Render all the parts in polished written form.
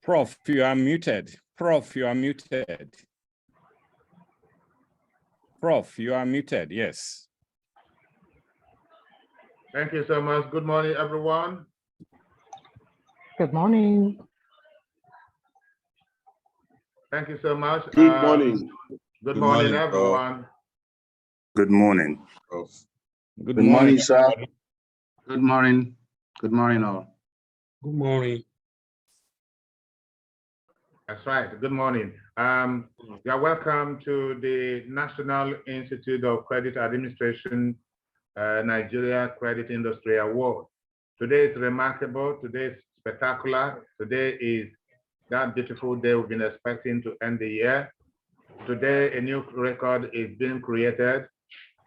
Prof, you are muted. Prof, you are muted. Prof, you are muted, yes. Thank you so much. Good morning, everyone. Good morning. Thank you so much. Good morning. Good morning, everyone. Good morning. Good morning, sir. Good morning. Good morning, all. Good morning. That's right. Good morning. You are welcome to the National Institute of Credit Administration Nigeria Credit Industry Award. Today is remarkable. Today is spectacular. Today is that beautiful day we've been expecting to end the year. Today, a new record is being created.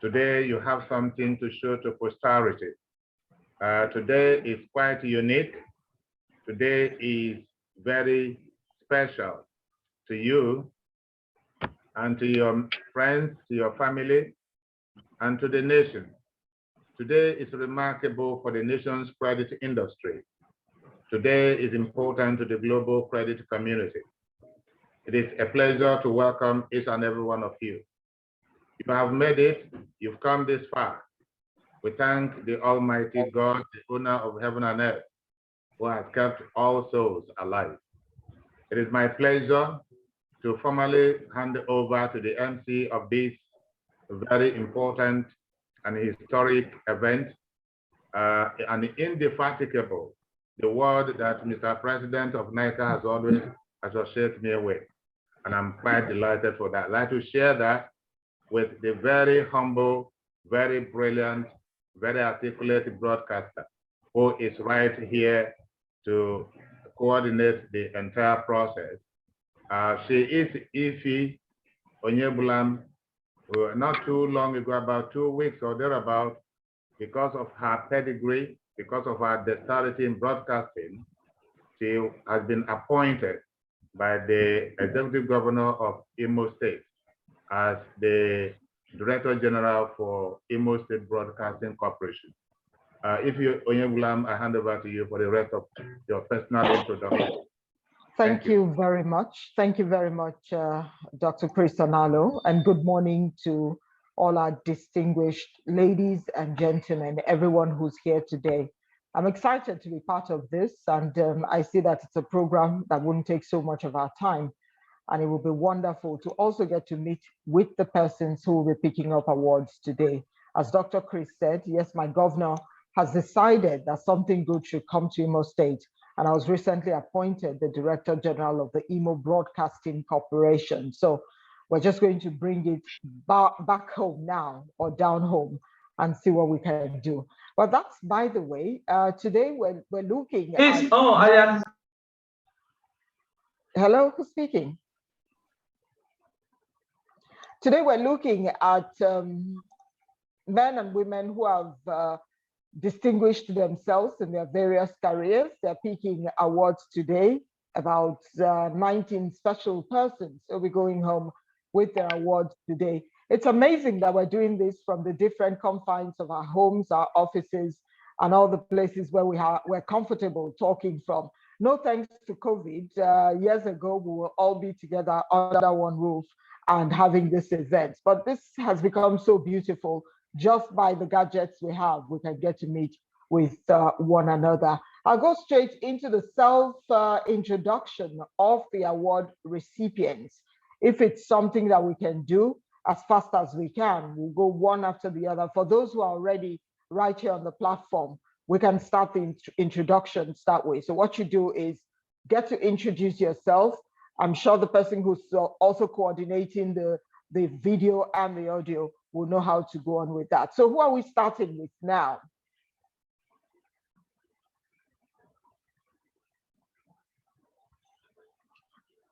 Today, you have something to show to posterity. Today is quite unique. Today is very special to you and to your friends, to your family, and to the nation. Today is remarkable for the nation's credit industry. Today is important to the global credit community. It is a pleasure to welcome each and every one of you. You have made it, you've come this far. We thank the Almighty God, the owner of heaven and earth, who has kept all souls alive. It is my pleasure to formally hand over to the MC of this very important and historic event, and indefatigable, the word that Mr. President of NICA has always associated me with. And I'm quite delighted for that. I'd like to share that with the very humble, very brilliant, very articulate broadcaster who is right here to coordinate the entire process. She is Ifi Onyebulam. Not too long ago, about 2 weeks or thereabout, because of her pedigree, because of her dexterity in broadcasting, she has been appointed by the Executive Governor of Imo State as the Director General for Imo State Broadcasting Corporation. If you, Onyebulam, I hand over to you for the rest of your personal introduction. Thank you very much. Thank you very much, Dr. Chris Onalo, and good morning to all our distinguished ladies and gentlemen, everyone who's here today. I'm excited to be part of this, and I see that it's a program that wouldn't take so much of our time, and it will be wonderful to also get to meet with the persons who will be picking up awards today. As Dr. Chris said, yes, my governor has decided that something good should come to Imo State, and I was recently appointed the Director General of the Imo Broadcasting Corporation. So we're just going to bring it back home now, or down home, and see what we can do. But that's by the way. Today we're looking at... Oh, I am. Hello, who's speaking? Today we're looking at men and women who have distinguished themselves in their various careers. They're picking awards today, about 19 special persons will be going home with their awards today. It's amazing that we're doing this from the different confines of our homes, our offices, and all the places where we're comfortable talking from. No thanks to COVID. Years ago, we will all be together under one roof and having this event. But this has become so beautiful. Just by the gadgets we have, we can get to meet with one another. I'll go straight into the self-introduction of the award recipients. If it's something that we can do as fast as we can, we'll go one after the other. For those who are already right here on the platform, we can start the introductions that way. So what you do is get to introduce yourself. I'm sure the person who's also coordinating the video and the audio will know how to go on with that. So who are we starting with now?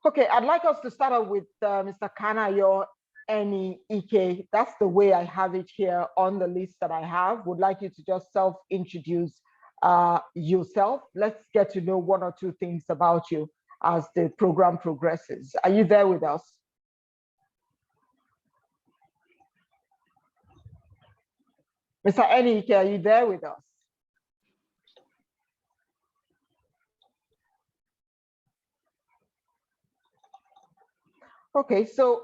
Okay, I'd like us to start off with Mr. Kanayo Eni Ike. That's the way I have it here on the list that I have. Would like you to just self-introduce yourself. Let's get to know one or two things about you as the program progresses. Are you there with us? Mr. Eni Ike, are you there with us? Okay, so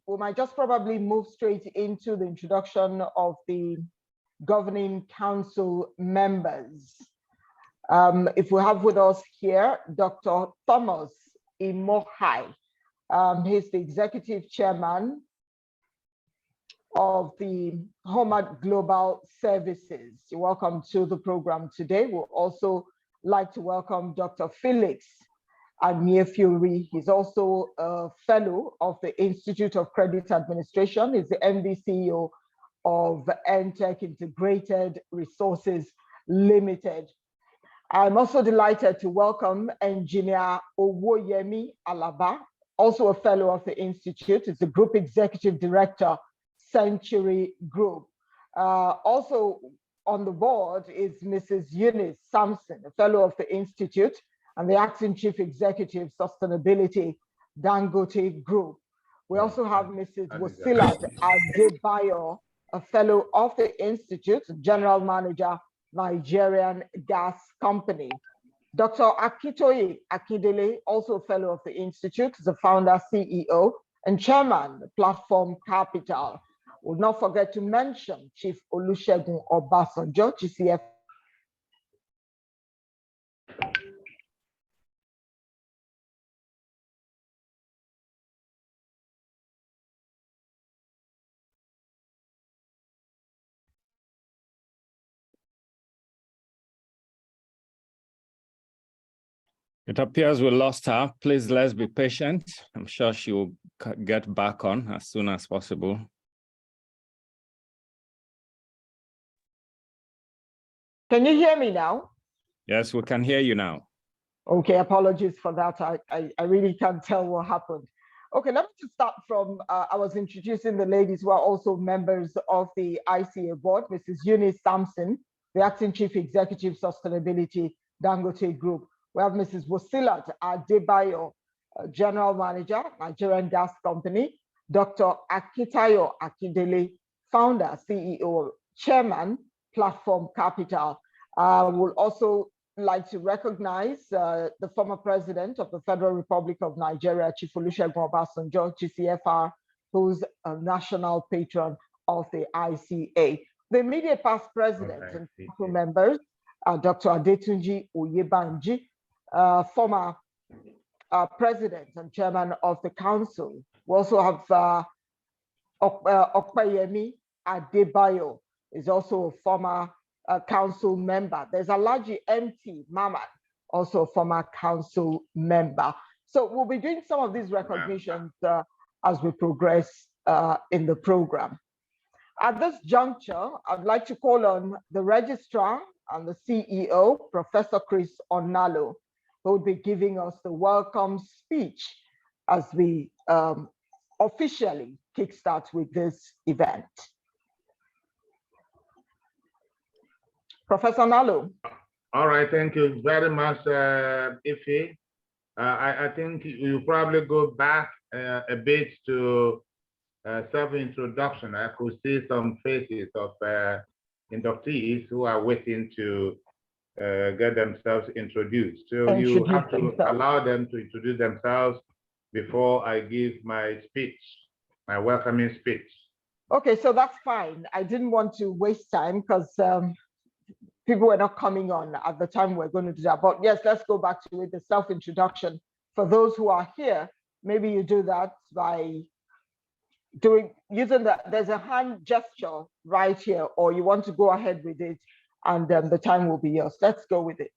we might just probably move straight into the introduction of the governing council members. If we have with us here, Dr. Thomas Imohai. He's the executive chairman of the Homad Global Services. You're welcome to the program today. We'll also like to welcome Dr. Felix Aniefuri. He's also a fellow of the Institute of Credit Administration. He's the MD CEO of NTech Integrated Resources Limited. I'm also delighted to welcome Engineer Owoyemi Alaba, also a fellow of the Institute. He's the Group Executive Director, Century Group. Also on the board is Mrs. Eunice Sampson, a fellow of the Institute and the Acting Chief Executive, Sustainability, Dangote Group. We also have Mrs. Wasilat Adebayo, a fellow of the Institute, General Manager, Nigerian Gas Company. Dr. Akitoye Akindele, also a fellow of the Institute, is the founder, CEO, and chairman of Platform Capital. We'll not forget to mention Chief Olusegun Obasanjo, GCF. It appears we lost her. Please, let's be patient. I'm sure she will get back on as soon as possible. Can you hear me now? Yes, we can hear you now. Okay, apologies for that. I really can't tell what happened. Okay, let me just start from, I was introducing the ladies who are also members of the ICA board, Mrs. Eunice Sampson, the Acting Chief Executive, Sustainability, Dangote Group. We have Mrs. Wasilat Adebayo, General Manager, Nigerian Gas Company, Dr. Akitayo Akindele, Founder, CEO, Chairman, Platform Capital. We'll also like to recognize the former President of the Federal Republic of Nigeria, Chief Olusegun Obasanjo, GCFR, who's a national patron of the ICA. The immediate past president and council members are Dr. Adetunji Oyebanji, former president and chairman of the council. We also have Okpeyemi Adebayo, is also a former council member. There's Alhaji MT Maman, also a former council member. So we'll be doing some of these recognitions as we progress in the program. At this juncture, I'd like to call on the registrar and the CEO, Professor Chris Onalo, who will be giving us the welcome speech as we officially kickstart with this event. Professor Onalo. All right, thank you very much, Ife. I think you probably go back a bit to self-introduction. I could see some faces of inductees who are waiting to get themselves introduced. So you have to allow them to introduce themselves before I give my speech, my welcoming speech. Okay, so that's fine. I didn't want to waste time because people were not coming on at the time we're going to do that. But yes, let's go back to it, the self-introduction. For those who are here, maybe you do that by using there's a hand gesture right here, or you want to go ahead with it and the time will be yours. Let's go with it.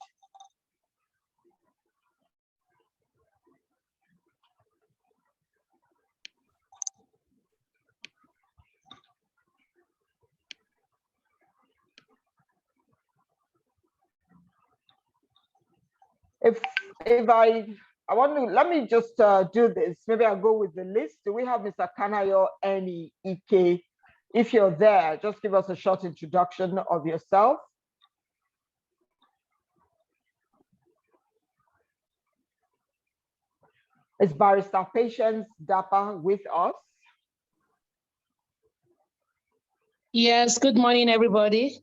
If I want to, let me just do this. Maybe I'll go with the list. Do we have Mr. Kanayo, Eni, Ike? If you're there, just give us a short introduction of yourself. Is Barrister Patience Dapa with us? Yes, good morning, everybody.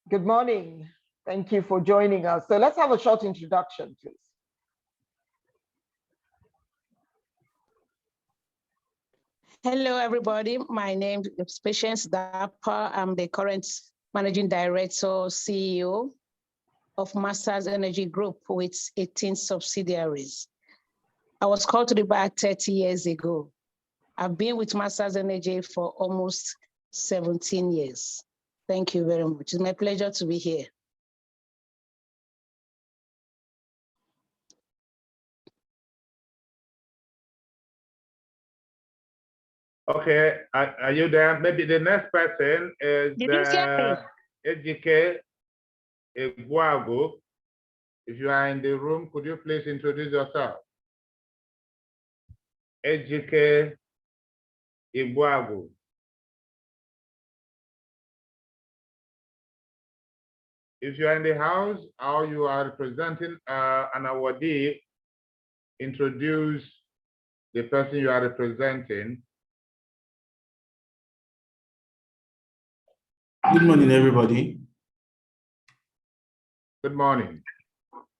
Good morning. Thank you for joining us. So let's have a short introduction, please. Hello, everybody. My name is Patience Dapa. I'm the current Managing Director, CEO of Masters Energy Group with 18 subsidiaries. I was called to the bar 30 years ago. I've been with Masters Energy for almost 17 years. Thank you very much. It's my pleasure to be here. Okay, are you there? Maybe the next person is Ejike Iguagu. If you are in the room, could you please introduce yourself? Ejike Iguagu. If you are in the house or you are representing an awardee, introduce the person you are representing. Good morning, everybody. Good morning.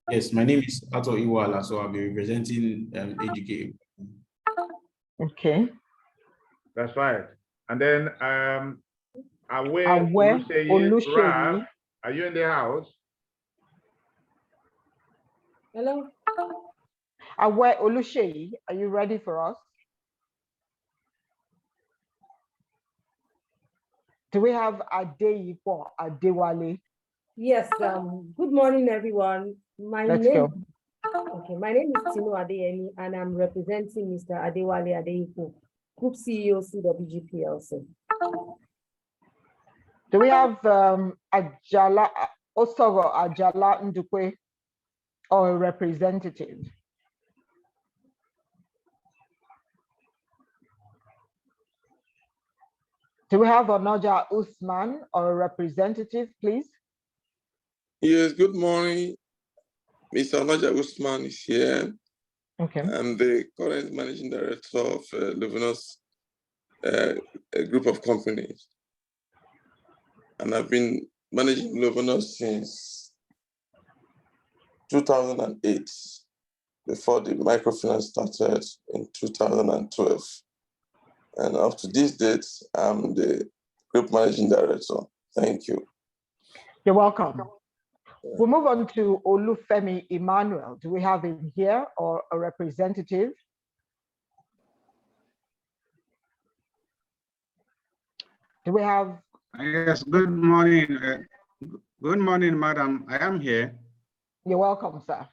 Yes, my name is Ato Iwala, so I'll be representing AGK. Okay. That's right. And then Awe Olusheyi. Are you in the house? Hello. Awe Olusheyi, are you ready for us? Do we have Adeipo Adewale? Yes, good morning, everyone. My name is Tino Adeyemi, and I'm representing Mr. Adewale Adeipo, Group CEO, CWG PLC. Do we have Ajala Osoro Ajala Ndukwe, or a representative? Do we have Onoja Usman or a representative, please? Yes, good morning. Mr. Onoja Usman is here. Okay. I'm the current managing director of Luvenus, a group of companies. And I've been managing Luvenus since 2008, before the microfinance started in 2012. And up to this date, I'm the group managing director. Thank you. You're welcome. We'll move on to Olufemi Emmanuel. Do we have him here or a representative? Do we have? Yes, good morning. Good morning, madam. I am here. You're welcome, sir.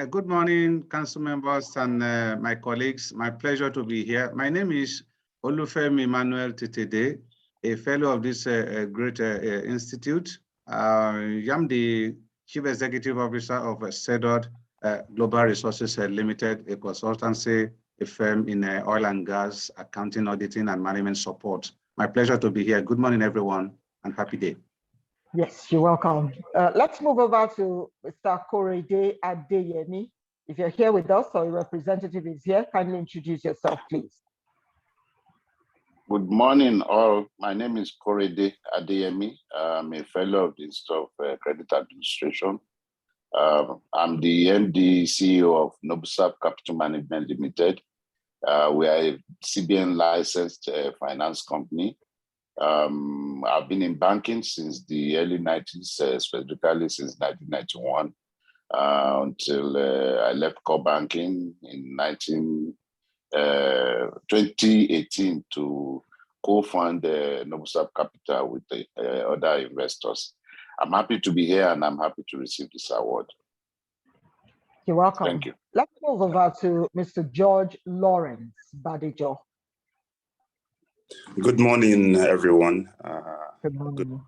Good morning, council members and my colleagues. My pleasure to be here. My name is Olufemi Emmanuel Titede, a fellow of this great institute. I am the Chief Executive Officer of CEDOT Global Resources Limited, a consultancy firm in oil and gas, accounting, auditing, and management support. My pleasure to be here. Good morning, everyone, and happy day. Yes, you're welcome. Let's move over to Mr. Korede Adeyemi. If you're here with us or a representative is here, kindly introduce yourself, please. Good morning, all. My name is Korede Adeyemi. I'm a fellow of the Institute of Credit Administration. I'm the MD CEO of Nobusap Capital Management Limited. We are a CBN licensed finance company. I've been in banking since the early 90s, specifically since 1991, until I left core banking in 2018 to co-fund Nobusap Capital with the other investors. I'm happy to be here and I'm happy to receive this award. You're welcome. Thank you. Let's move over to Mr. George Lawrence Badijo. Good morning, everyone. Good morning.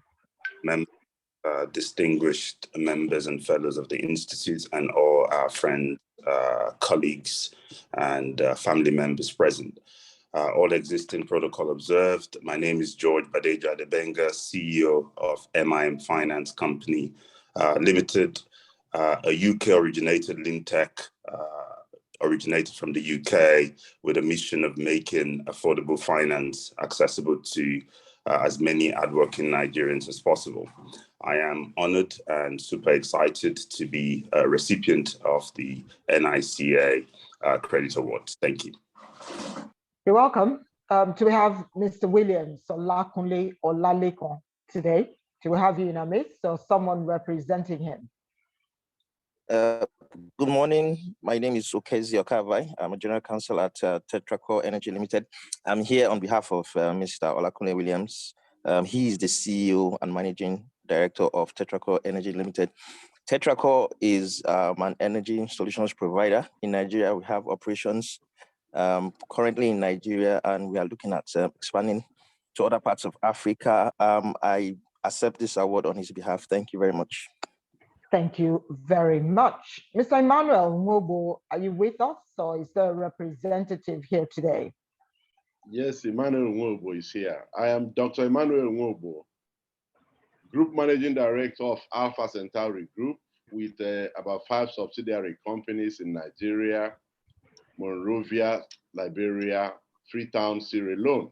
Distinguished members and fellows of the Institute and all our friends, colleagues, and family members present. All existing protocol observed. My name is George Badejo Adebenga, CEO of MIM Finance Company Limited, a UK-originated lean-tech originated from the UK with a mission of making affordable finance accessible to as many hardworking Nigerians as possible. I am honored and super excited to be a recipient of the NICA Credit Awards. Thank you. You're welcome. Do we have Mr. Williams Olakunle Olalekon today? Do we have you in our midst or someone representing him? Good morning. My name is Okezi Okavai. I'm a general counsel at Tetracore Energy Limited. I'm here on behalf of Mr. Olakunle Williams. He is the CEO and managing director of Tetracore Energy Limited. Tetracore is an energy solutions provider in Nigeria. We have operations currently in Nigeria, and we are looking at expanding to other parts of Africa. I accept this award on his behalf. Thank you very much. Thank you very much. Mr. Emmanuel Nwobo, are you with us or is there a representative here today? Yes, Emmanuel Nwobo is here. I am Dr. Emmanuel Nwobo, Group Managing Director of Alpha Centauri Group with about 5 subsidiary companies in Nigeria, Monrovia, Liberia, Freetown, Sierra Leone.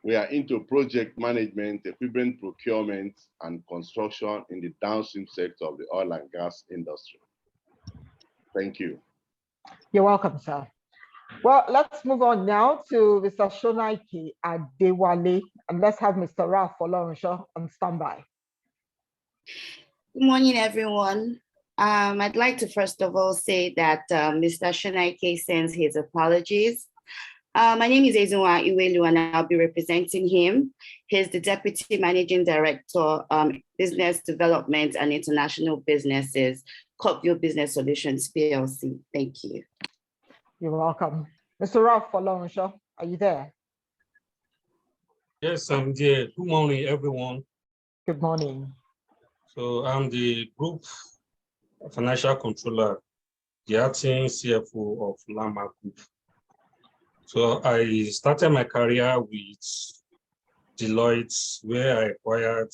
We are into project management, equipment procurement, and construction in the downstream sector of the oil and gas industry. Thank you. You're welcome, sir. Well, let's move on now to Mr. Shonaike Adewale, and let's have Mr. Ralph Olorunso on standby. Good morning, everyone. I'd like to first of all say that Mr. Shonaike sends his apologies. My name is Ezunwa Iwelu, and I'll be representing him. He's the Deputy Managing Director, Business Development and International Businesses, Copview Business Solutions, PLC. Thank you. You're welcome. Mr. Ralph Olorunso, are you there? Yes, I'm there. Good morning, everyone. Good morning. So I'm the Group Financial Controller, the acting CFO of Lama Group. So I started my career with Deloitte, where I acquired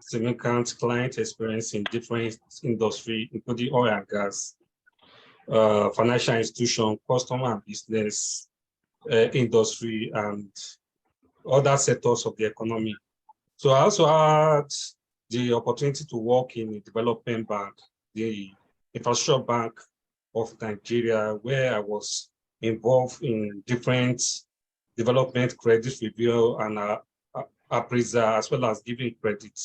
significant client experience in different industries, including oil and gas, financial institution, customer and business, industry, and other sectors of the economy. So I also had the opportunity to work in a development bank, the Infrastructure Bank of Nigeria, where I was involved in different development credit review and appraisal, as well as giving credit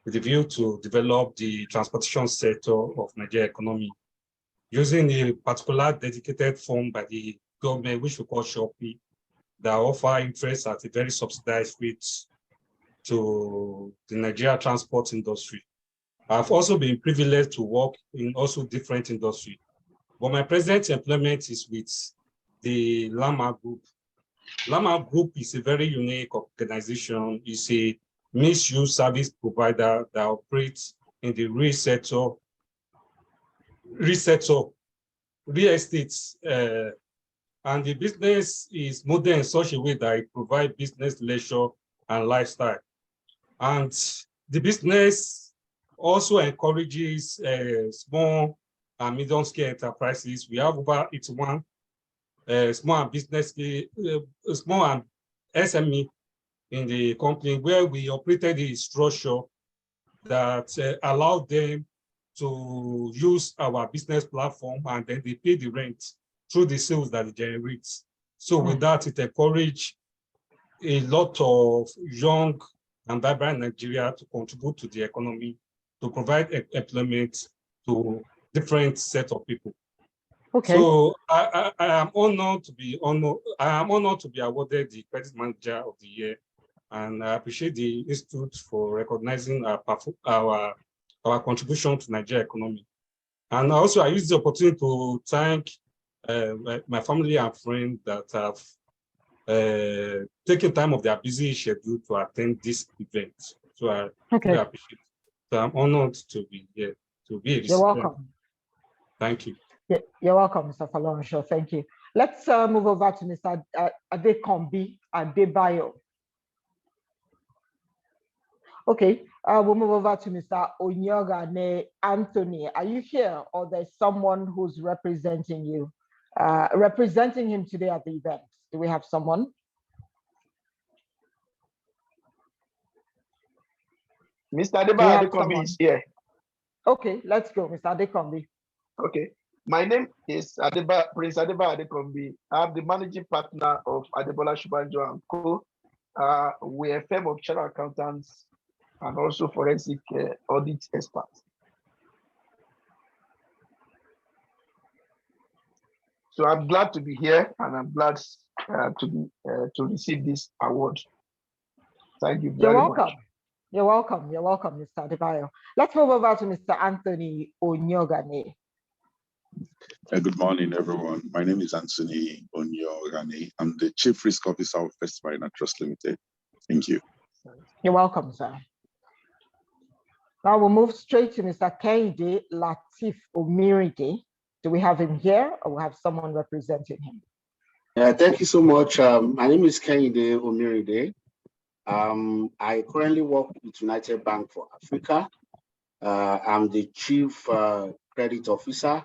with the view to develop the transportation sector of Nigeria economy using a particular dedicated fund by the government, which we call Shopee, that offer interest at a very subsidized rate to the Nigeria transport industry. I've also been privileged to work in also different industries. But my present employment is with the Lama Group. Lama Group is a very unique organization. It's a mixed-use service provider that operates in the real estate. And the business is modeled in such a way that it provides business, leisure, and lifestyle. And the business also encourages small and medium-scale enterprises. We have over 81 small and SME in the company, where we operated a structure that allowed them to use our business platform, and then they pay the rent through the sales that it generates. So with that, it encouraged a lot of young and vibrant Nigeria to contribute to the economy, to provide employment to different set of people. Okay. So I am honored to be awarded the Credit Manager of the Year, and I appreciate the Institute for recognizing our contribution to Nigeria economy. And also, I use the opportunity to thank my family and friends that have taken time of their busy schedule to attend this event. So I really appreciate it. So I'm honored to be here, to be a You're welcome. Thank you. Yeah, you're welcome, Mr. Falonsho. Thank you. Let's move over to Mr. Adekombi Adebayo. Okay, we'll move over to Mr. Onyogane Anthony. Are you here, or there's someone who's representing you, representing him today at the event? Do we have someone? Mr. Adekombi is here. Okay, let's go, Mr. Adekombi. Okay, my name is Prince Adeba Adekombi. I'm the managing partner of Adebola Shubanjo & Co. We're a firm of chartered accountants and also forensic audit experts. So I'm glad to be here, and I'm glad to receive this award. Thank you very much. You're welcome. You're welcome, Mr. Adebayo. Let's move over to Mr. Anthony Onyogane. Good morning, everyone. My name is Anthony Onyogane. I'm the Chief Risk Officer of First Marina Trust Limited. Thank you. You're welcome, sir. Now we'll move straight to Mr. Kehinde Latif Omiride. Do we have him here, or we have someone representing him? Thank you so much. My name is Kehinde Omiride. I currently work with United Bank for Africa. I'm the Chief Credit Officer,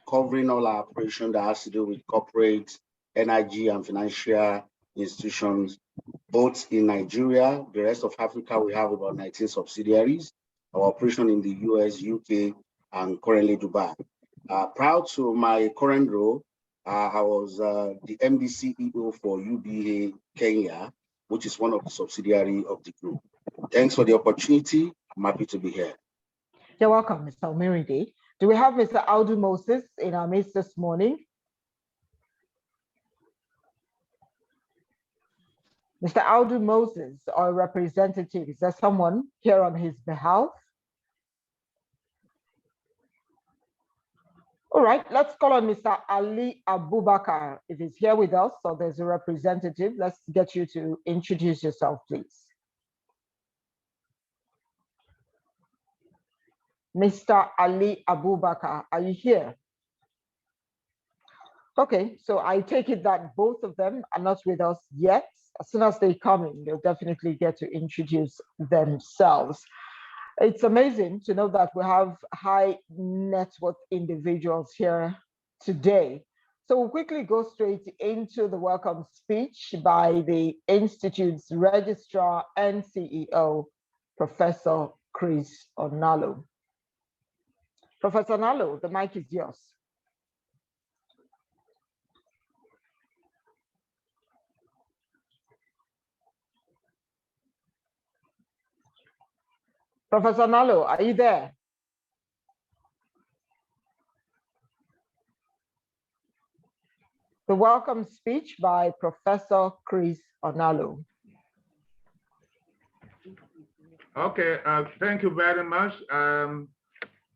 covering all our operations that has to do with corporate, energy, and financial institutions, both in Nigeria, the rest of Africa. We have about 19 subsidiaries. Our operation in the US, UK, and currently Dubai. Prior to my current role, I was the MD CEO for UBA Kenya, which is one of the subsidiaries of the group. Thanks for the opportunity. I'm happy to be here. You're welcome, Mr. Omiride. Do we have Mr. Audu Moses in our midst this morning? Mr. Audu Moses, our representative, is there someone here on his behalf? All right, let's call on Mr. Ali Abubakar. If he's here with us, or there's a representative, let's get you to introduce yourself, please. Mr. Ali Abubakar, are you here? Okay, so I take it that both of them are not with us yet. As soon as they come in, they'll definitely get to introduce themselves. It's amazing to know that we have high net worth individuals here today. So we'll quickly go straight into the welcome speech by the Institute's Registrar and CEO, Professor Chris Onalo. Professor Onalo, the mic is yours. Professor Onalo, are you there? The welcome speech by Professor Chris Onalo. Okay, thank you very much.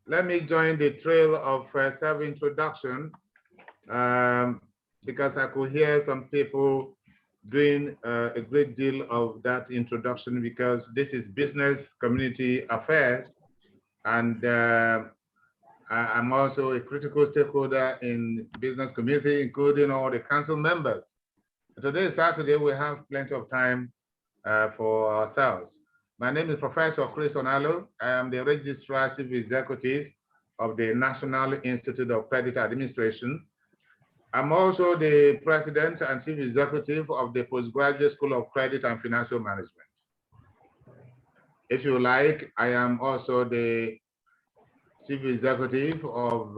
Let me join the trail of self-introduction because I could hear some people doing a great deal of that introduction, because this is business community affairs, and I'm also a critical stakeholder in business community, including all the council members. Today is Saturday, we have plenty of time for ourselves. My name is Professor Chris Onalo. I am the Registrar Chief Executive of the National Institute of Credit Administration. I'm also the president and chief executive of the Postgraduate School of Credit and Financial Management. If you like, I am also the chief executive of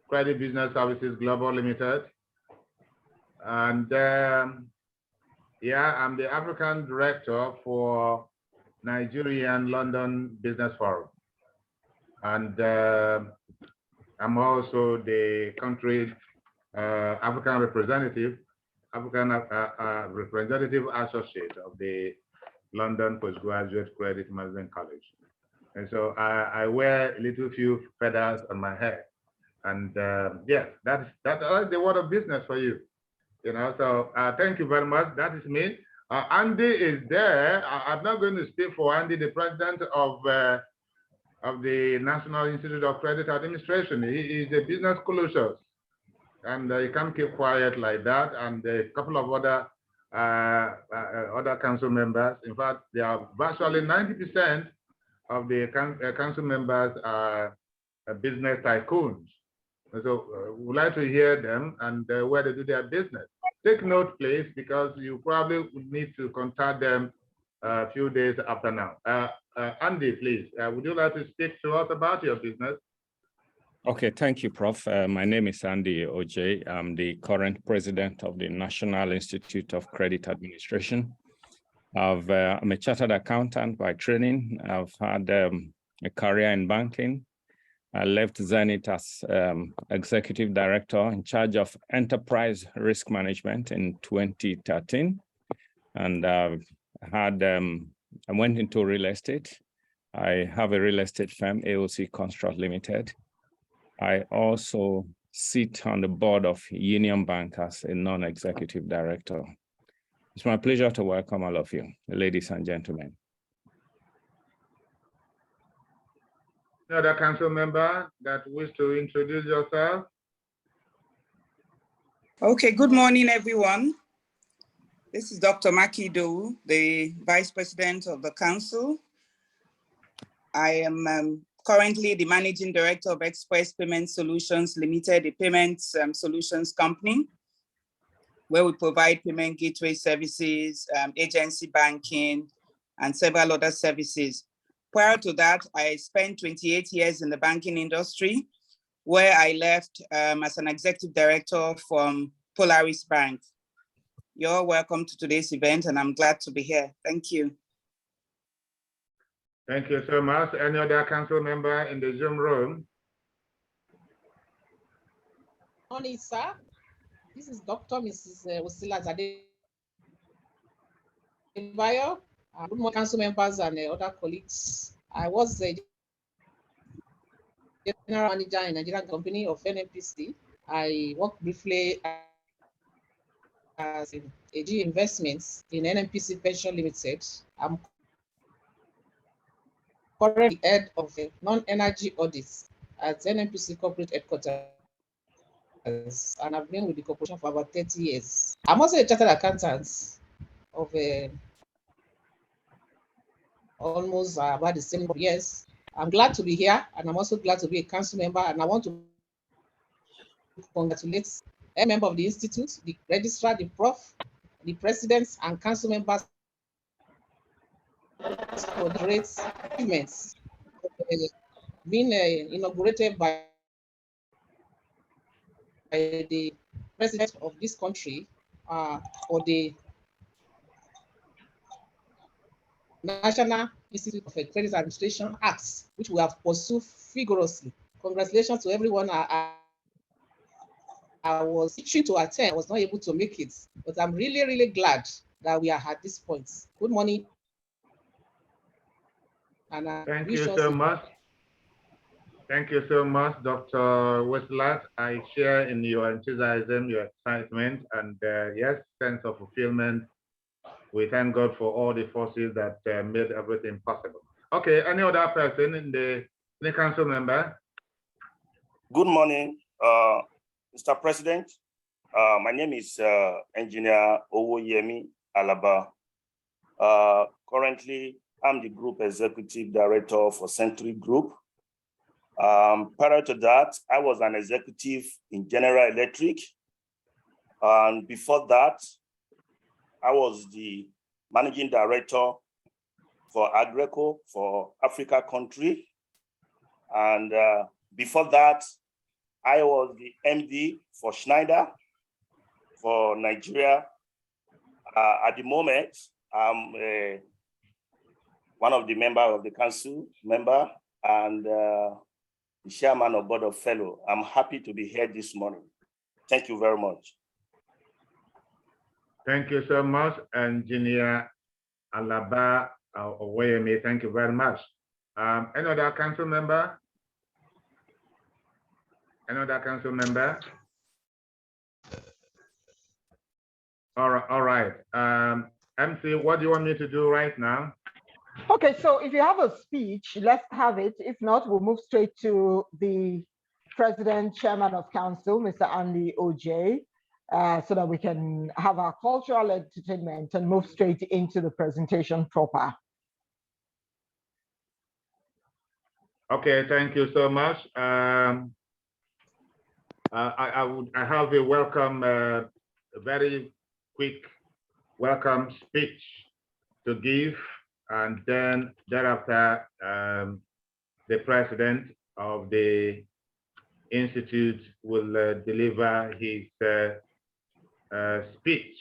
Credit Business Services Global Limited. And yeah, I'm the African director for Nigerian London Business Forum. And I'm also the country African representative associate of the London Postgraduate Credit Management College. And so I wear a little few feathers on my head. And yes, that's the word of business for you. You know, so thank you very much. That is me. Andy is there. I'm not going to speak for Andy, the president of the National Institute of Credit Administration. He is a business colossus, and you can't keep quiet like that. And a couple of other council members. In fact, they are virtually 90% of the council members are business tycoons. And so we'd like to hear them and where they do their business. Take note, please, because you probably would need to contact them a few days after now. Andy, please, would you like to speak to us about your business? Okay, thank you, Prof. My name is Andy Ojei. I'm the current president of the National Institute of Credit Administration. I'm a chartered accountant by training. I've had a career in banking. I left Zenith as executive director in charge of enterprise risk management in 2013. And I went into real estate. I have a real estate firm, AOC Construct Limited. I also sit on the board of Union Bank as a non-executive director. It's my pleasure to welcome all of you, ladies and gentlemen. Another council member that wish to introduce yourself? Okay, good morning, everyone. This is Dr. Maki Dowu, the Vice President of the Council. I am currently the Managing Director of Express Payment Solutions Limited, a payment solutions company, where we provide payment gateway services, agency banking, and several other services. Prior to that, I spent 28 years in the banking industry, where I left as an executive director from Polaris Bank. You're welcome to today's event, and I'm glad to be here. Thank you. Thank you so much. Any other council member in the Zoom room? Morning, sir. This is Dr. Mrs. Wasila Zadebayo. Good morning, council members and other colleagues. I was the general manager in Nigerian company of NNPC. I worked briefly as AG Investments in NNPC Pension Limited. I'm currently head of the non-energy audits at NNPC Corporate Headquarters, and I've been with the corporation for about 30 years. I'm also a chartered accountant of almost about the same years. I'm glad to be here, and I'm also glad to be a council member, and I want to congratulate a member of the institute, the registrar, the prof, the presidents, and council members for the great achievements being inaugurated by the president of this country for the National Institute of Credit Administration Acts, which we have pursued vigorously. Congratulations to everyone. I was itching to attend, I was not able to make it, but I'm really, really glad that we are at this point. Good morning. And thank you so much. Thank you so much, Dr. Westlat. I share in your enthusiasm, your excitement, and yes, sense of fulfillment. We thank God for all the forces that made everything possible. Okay, any other person in the council member? Good morning, Mr. President. My name is Engineer Owoyemi Alaba. Currently, I'm the Group Executive Director for Century Group. Prior to that, I was an executive in General Electric. And before that, I was the managing director for Agreco for Africa country. And before that, I was the MD for Schneider for Nigeria. At the moment, I'm one of the members of the council member and the chairman of board of fellow. I'm happy to be here this morning. Thank you very much. Thank you so much, Engineer Alaba Oweyemi. Thank you very much. Any other council member? Another council member? All right. MC, what do you want me to do right now? Okay, so if you have a speech, let's have it. If not, we'll move straight to the President, Chairman of Council, Mr. Andy OJ, so that we can have our cultural entertainment and move straight into the presentation proper. Okay, thank you so much. I have a welcome, a very quick welcome speech to give, and then thereafter, the president of the institute will deliver his speech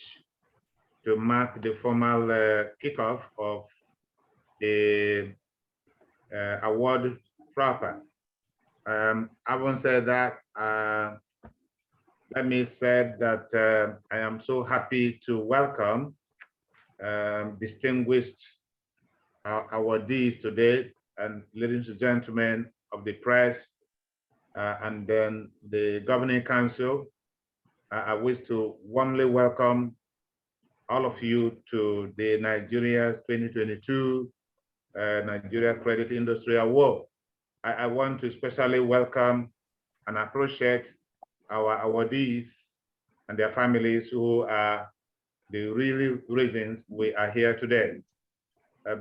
to mark the formal kickoff of the award proper. Having said that, let me say that I am so happy to welcome distinguished awardees today, and ladies and gentlemen of the press, and then the governing council. I wish to warmly welcome all of you to the Nigeria 2022 Nigeria Credit Industry Award. I want to especially welcome and appreciate our awardees and their families who are the real reasons we are here today.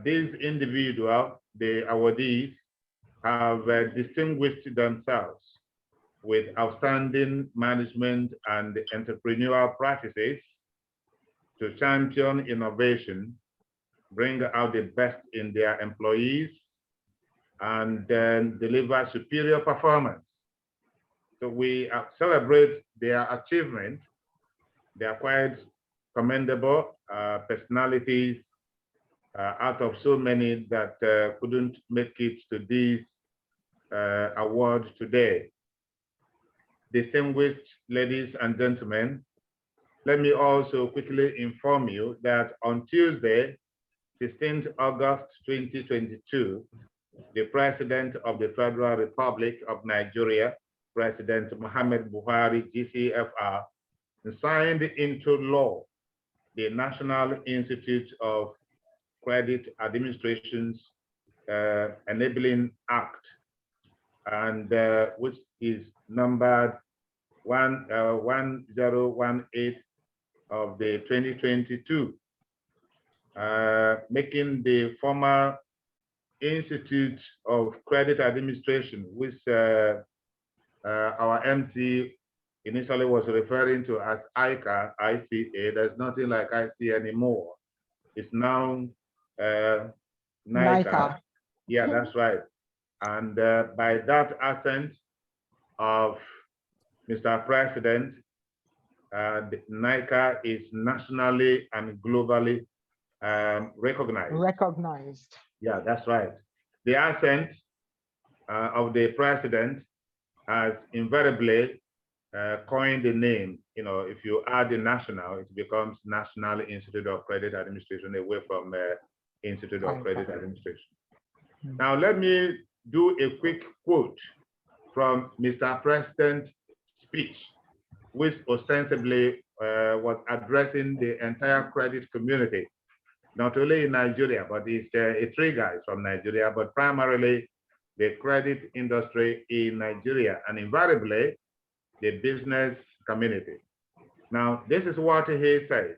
These individuals, the awardees, have distinguished themselves with outstanding management and entrepreneurial practices to champion innovation, bring out the best in their employees, and then deliver superior performance. So we celebrate their achievement. They are quite commendable personalities out of so many that couldn't make it to this award today. Distinguished ladies and gentlemen, let me also quickly inform you that on Tuesday, 16th August 2022, the President of the Federal Republic of Nigeria, President Muhammad Buhari, GCFR, signed into law the National Institute of Credit Administration's Enabling Act, and which is numbered 1018 of the 2022, making the former Institute of Credit Administration, which our MC initially was referring to as ICA. There's nothing like ICA anymore. It's now NICA. Yeah, that's right. And by that assent of Mr. President, NICA is nationally and globally recognized. Yeah, that's right. The assent of the president has invariably coined the name. You know, if you add the national, it becomes National Institute of Credit Administration, away from Institute of Credit Administration. Now, let me do a quick quote from Mr. President's speech, which ostensibly was addressing the entire credit community, not only in Nigeria, but it's three guys from Nigeria, but primarily the credit industry in Nigeria, and invariably the business community. Now, this is what he says.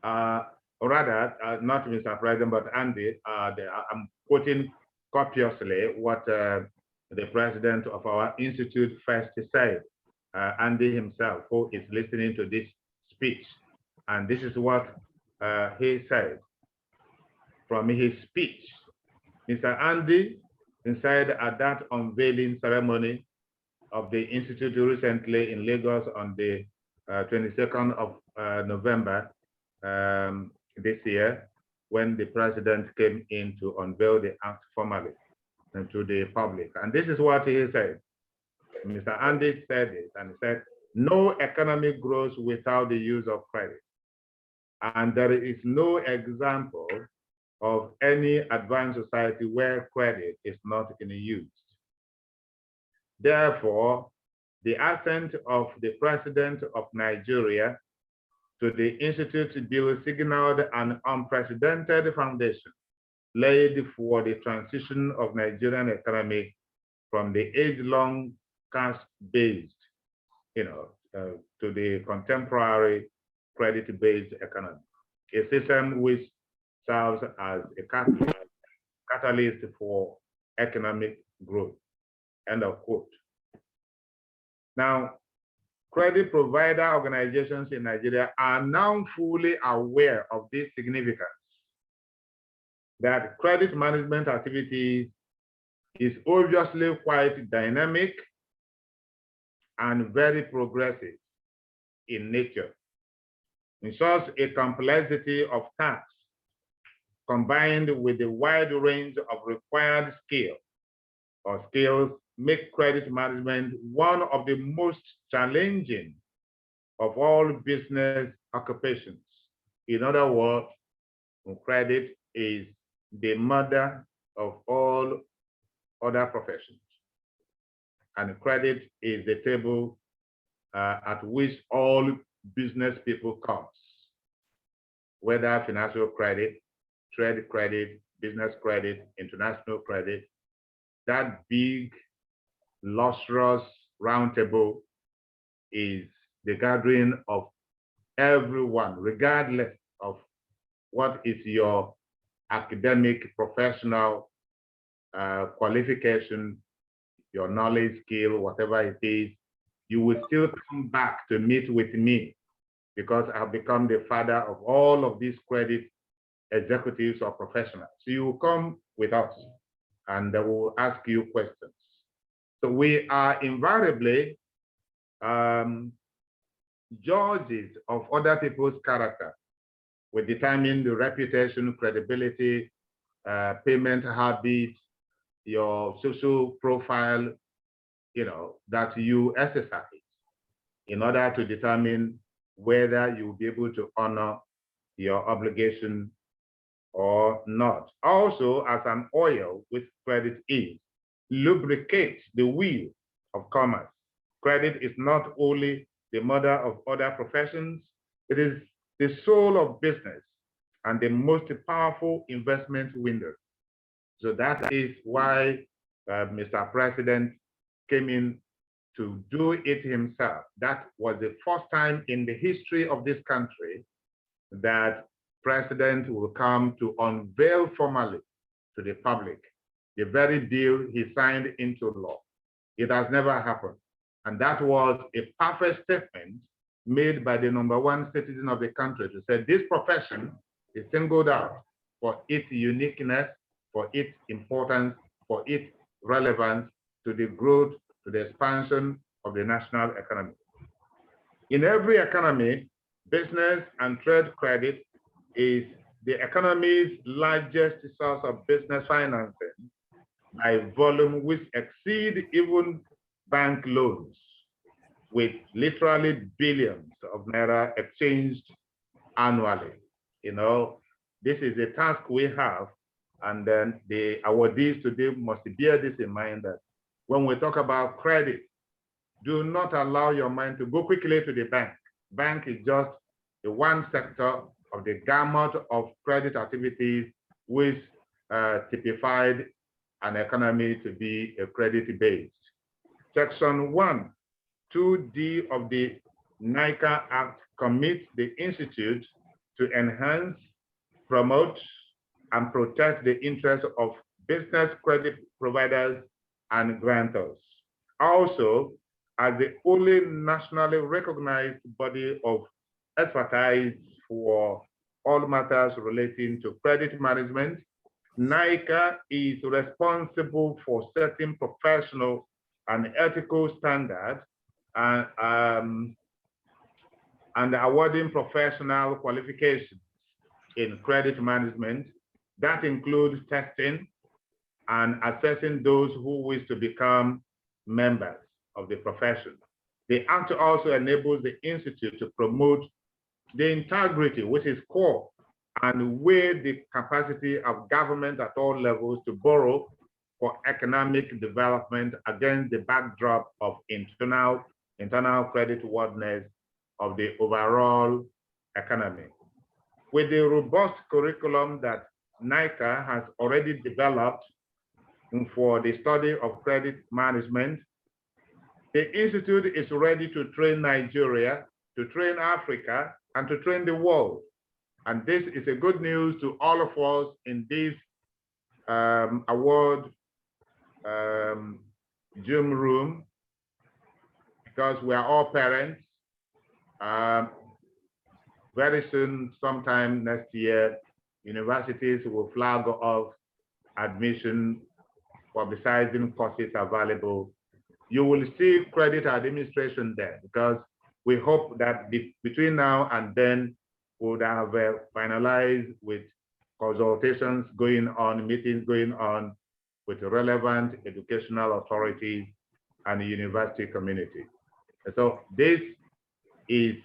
Or rather, not Mr. President, but Andy, I'm quoting copiously what the president of our institute first said, Andy himself, who is listening to this speech. And this is what he said from his speech. Mr. Andy said at that unveiling ceremony of the institute recently in Lagos on the 22nd of November this year, when the president came in to unveil the act formally to the public. And this is what he said. Mr. Andy said it, and he said, no economic grows without the use of credit. And there is no example of any advanced society where credit is not in use. Therefore, the ascent of the president of Nigeria to the Institute bill signaled an unprecedented foundation laid for the transition of Nigerian economy from the age-long cash-based, to the contemporary credit-based economy, a system which serves as a catalyst for economic growth. End of quote. Now, credit provider organizations in Nigeria are now fully aware of this significance, that credit management activities is obviously quite dynamic and very progressive in nature. In such a complexity of tasks, combined with the wide range of required skills, make credit management one of the most challenging of all business occupations. In other words, credit is the mother of all other professions. And credit is the table at which all business people come, whether financial credit, trade credit, business credit, international credit. That big, lustrous round table is the gathering of everyone, regardless of what is your academic, professional qualification, your knowledge, skill, whatever it is. You will still come back to meet with me because I've become the father of all of these credit executives or professionals. So you will come with us and we will ask you questions. So we are invariably judges of other people's character. We determine the reputation, credibility, payment habits, your social profile, that you exercise in order to determine whether you'll be able to honor your obligation or not. Also, as an oil with credit is, lubricates the wheel of commerce. Credit is not only the mother of other professions, it is the soul of business and the most powerful investment window. So that is why Mr. President came in to do it himself. That was the first time in the history of this country that President will come to unveil formally to the public the very deal he signed into law. It has never happened. And that was a perfect statement made by the #1 citizen of the country to say this profession is singled out for its uniqueness, for its importance, for its relevance to the growth, to the expansion of the national economy. In every economy, business and trade credit is the economy's largest source of business financing by volume, which exceed even bank loans, with literally billions of naira exchanged annually. This is a task we have, and then the awardees today must bear this in mind, that when we talk about credit, do not allow your mind to go quickly to the bank. Bank is just the one sector of the gamut of credit activities which typified an economy to be a credit-based. Section 1(2)(d) of the NICA Act commits the Institute to enhance, promote, and protect the interests of business credit providers and grantors. Also, as the only nationally recognized body of expertise for all matters relating to credit management, NICA is responsible for setting professional and ethical standards and awarding professional qualifications in credit management. That includes testing and assessing those who wish to become members of the profession. The Act also enables the Institute to promote the integrity, which is core, and weigh the capacity of government at all levels to borrow for economic development against the backdrop of internal creditworthiness of the overall economy. With the robust curriculum that NICA has already developed for the study of credit management, the Institute is ready to train Nigeria, to train Africa, and to train the world. And this is a good news to all of us in this award Zoom room, because we are all parents. Very soon, sometime next year, universities will flag off admission publicizing courses available. You will see credit administration there, because we hope that between now and then we would have finalized with consultations going on, meetings going on with relevant educational authorities and the university community. So this is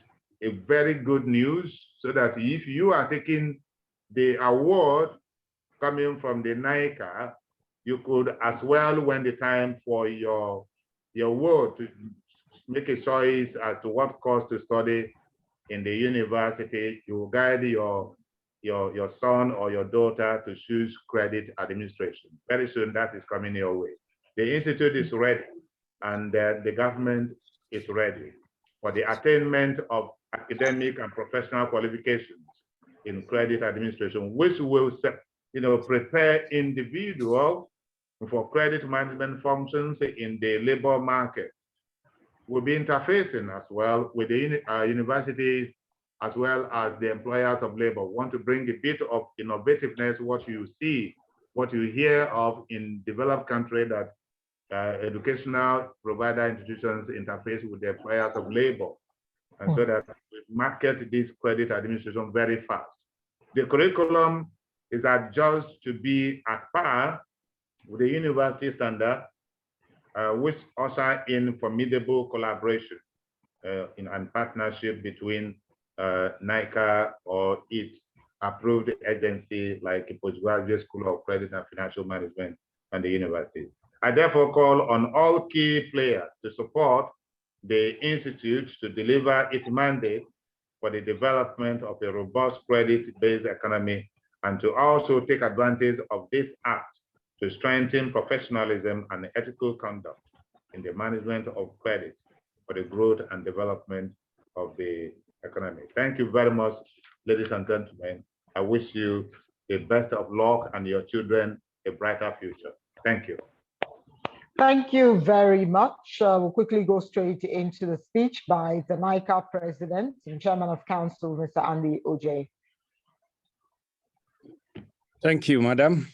a very good news, so that if you are taking the award coming from the NICA, you could as well, when the time for your award, to make a choice as to what course to study in the university. You guide your son or your daughter to choose credit administration. Very soon that is coming your way. The Institute is ready, and the government is ready for the attainment of academic and professional qualifications in credit administration, which will prepare individuals for credit management functions in the labor market. We'll be interfacing as well with the universities as well as the employers of labor. We want to bring a bit of innovativeness, what you see, what you hear of in developed countries, that educational provider institutions interface with the employers of labor, and so that we market this credit administration very fast. The curriculum is adjusted to be at par with the university standard, which usher in formidable collaboration and partnership between NICA or its approved agency like the Postgraduate School of Credit and Financial Management and the university. I therefore call on all key players to support the Institute to deliver its mandate for the development of a robust credit-based economy, and to also take advantage of this act to strengthen professionalism and ethical conduct in the management of credit for the growth and development of the economy. Thank you very much, ladies and gentlemen. I wish you the best of luck and your children a brighter future. Thank you. Thank you very much. We'll quickly go straight into the speech by the NICA President and Chairman of Council, Mr. Andy Ojei. Thank you, Madam.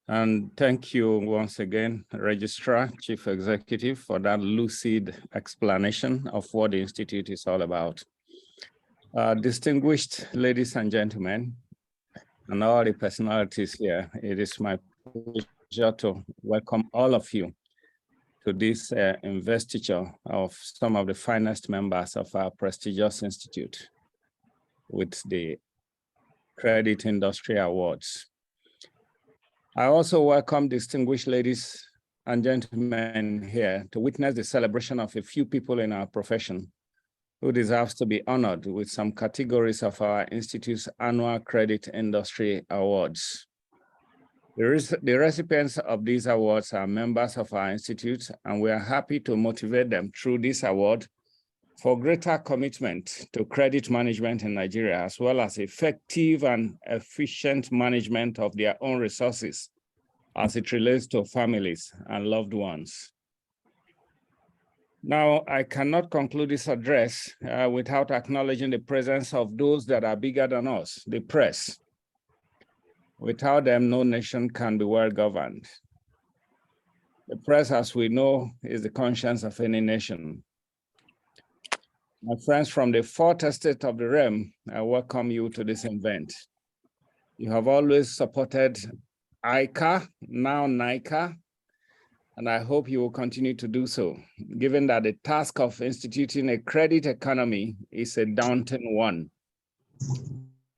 And thank you once again, Registrar, Chief Executive, for that lucid explanation of what the Institute is all about. Distinguished ladies and gentlemen, and all the personalities here, it is my pleasure to welcome all of you to this investiture of some of the finest members of our prestigious institute with the Credit Industry Awards. I also welcome distinguished ladies and gentlemen here to witness the celebration of a few people in our profession who deserves to be honored with some categories of our Institute's annual Credit Industry Awards. The recipients of these awards are members of our institute, and we are happy to motivate them through this award for greater commitment to credit management in Nigeria, as well as effective and efficient management of their own resources as it relates to families and loved ones. Now, I cannot conclude this address without acknowledging the presence of those that are bigger than us, the press. Without them, no nation can be well governed. The press, as we know, is the conscience of any nation. My friends from the fourth estate of the realm, I welcome you to this event. You have always supported ICA, now NICA, and I hope you will continue to do so, given that the task of instituting a credit economy is a daunting one.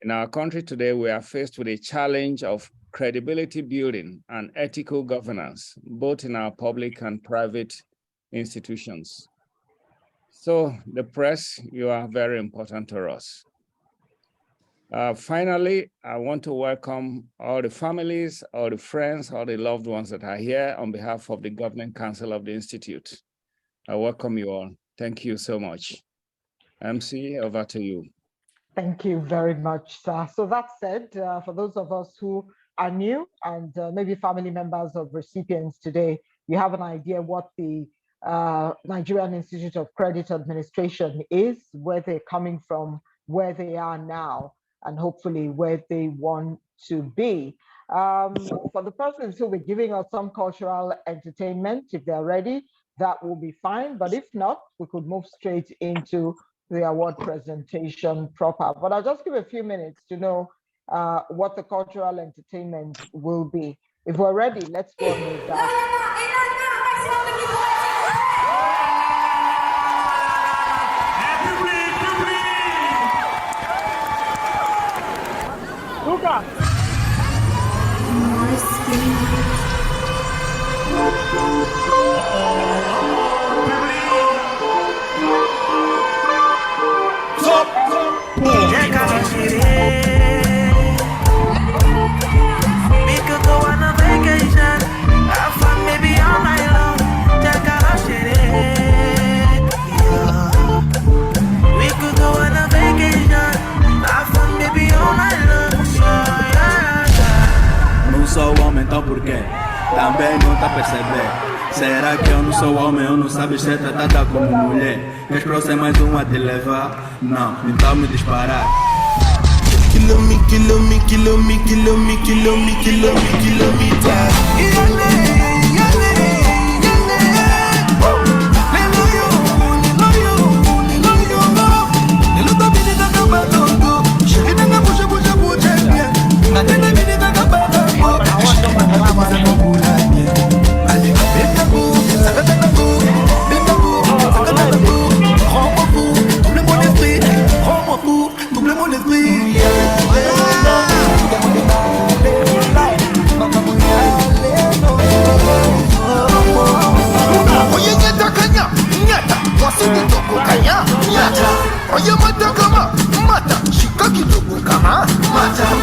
In our country today, we are faced with a challenge of credibility building and ethical governance, both in our public and private institutions. So the press, you are very important to us. Finally, I want to welcome all the families, all the friends, all the loved ones that are here on behalf of the Governing Council of the Institute. I welcome you all. Thank you so much. MC, over to you. Thank you very much, sir. So that said, for those of us who are new and maybe family members of recipients today, you have an idea what the Nigerian Institute of Credit Administration is, where they're coming from, where they are now, and hopefully where they want to be. For the persons who will be giving us some cultural entertainment, if they're ready, that will be fine. But if not, we could move straight into the award presentation proper. But I'll just give a few minutes to know what the cultural entertainment will be. If we're ready, let's go on with that. We could go on a vacation, have fun maybe all night long. Yeah. We could go on a vacation, have fun maybe all night long. Não sou homem, então por quê? Também não tá a perceber. Será que eu não sou homem, eu não sabes ser tratada como mulher? Queres pra você mais um a te levar? Não, então me disparar.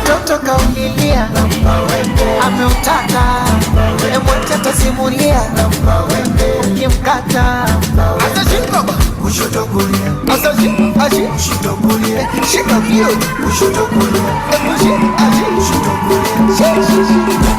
Mtoto kaulilia ameutaka emweteta simulia ukimkata atashikaba kushoto kulia ashi kushoto kulia shika vio kushoto kulia ashi kushoto kulia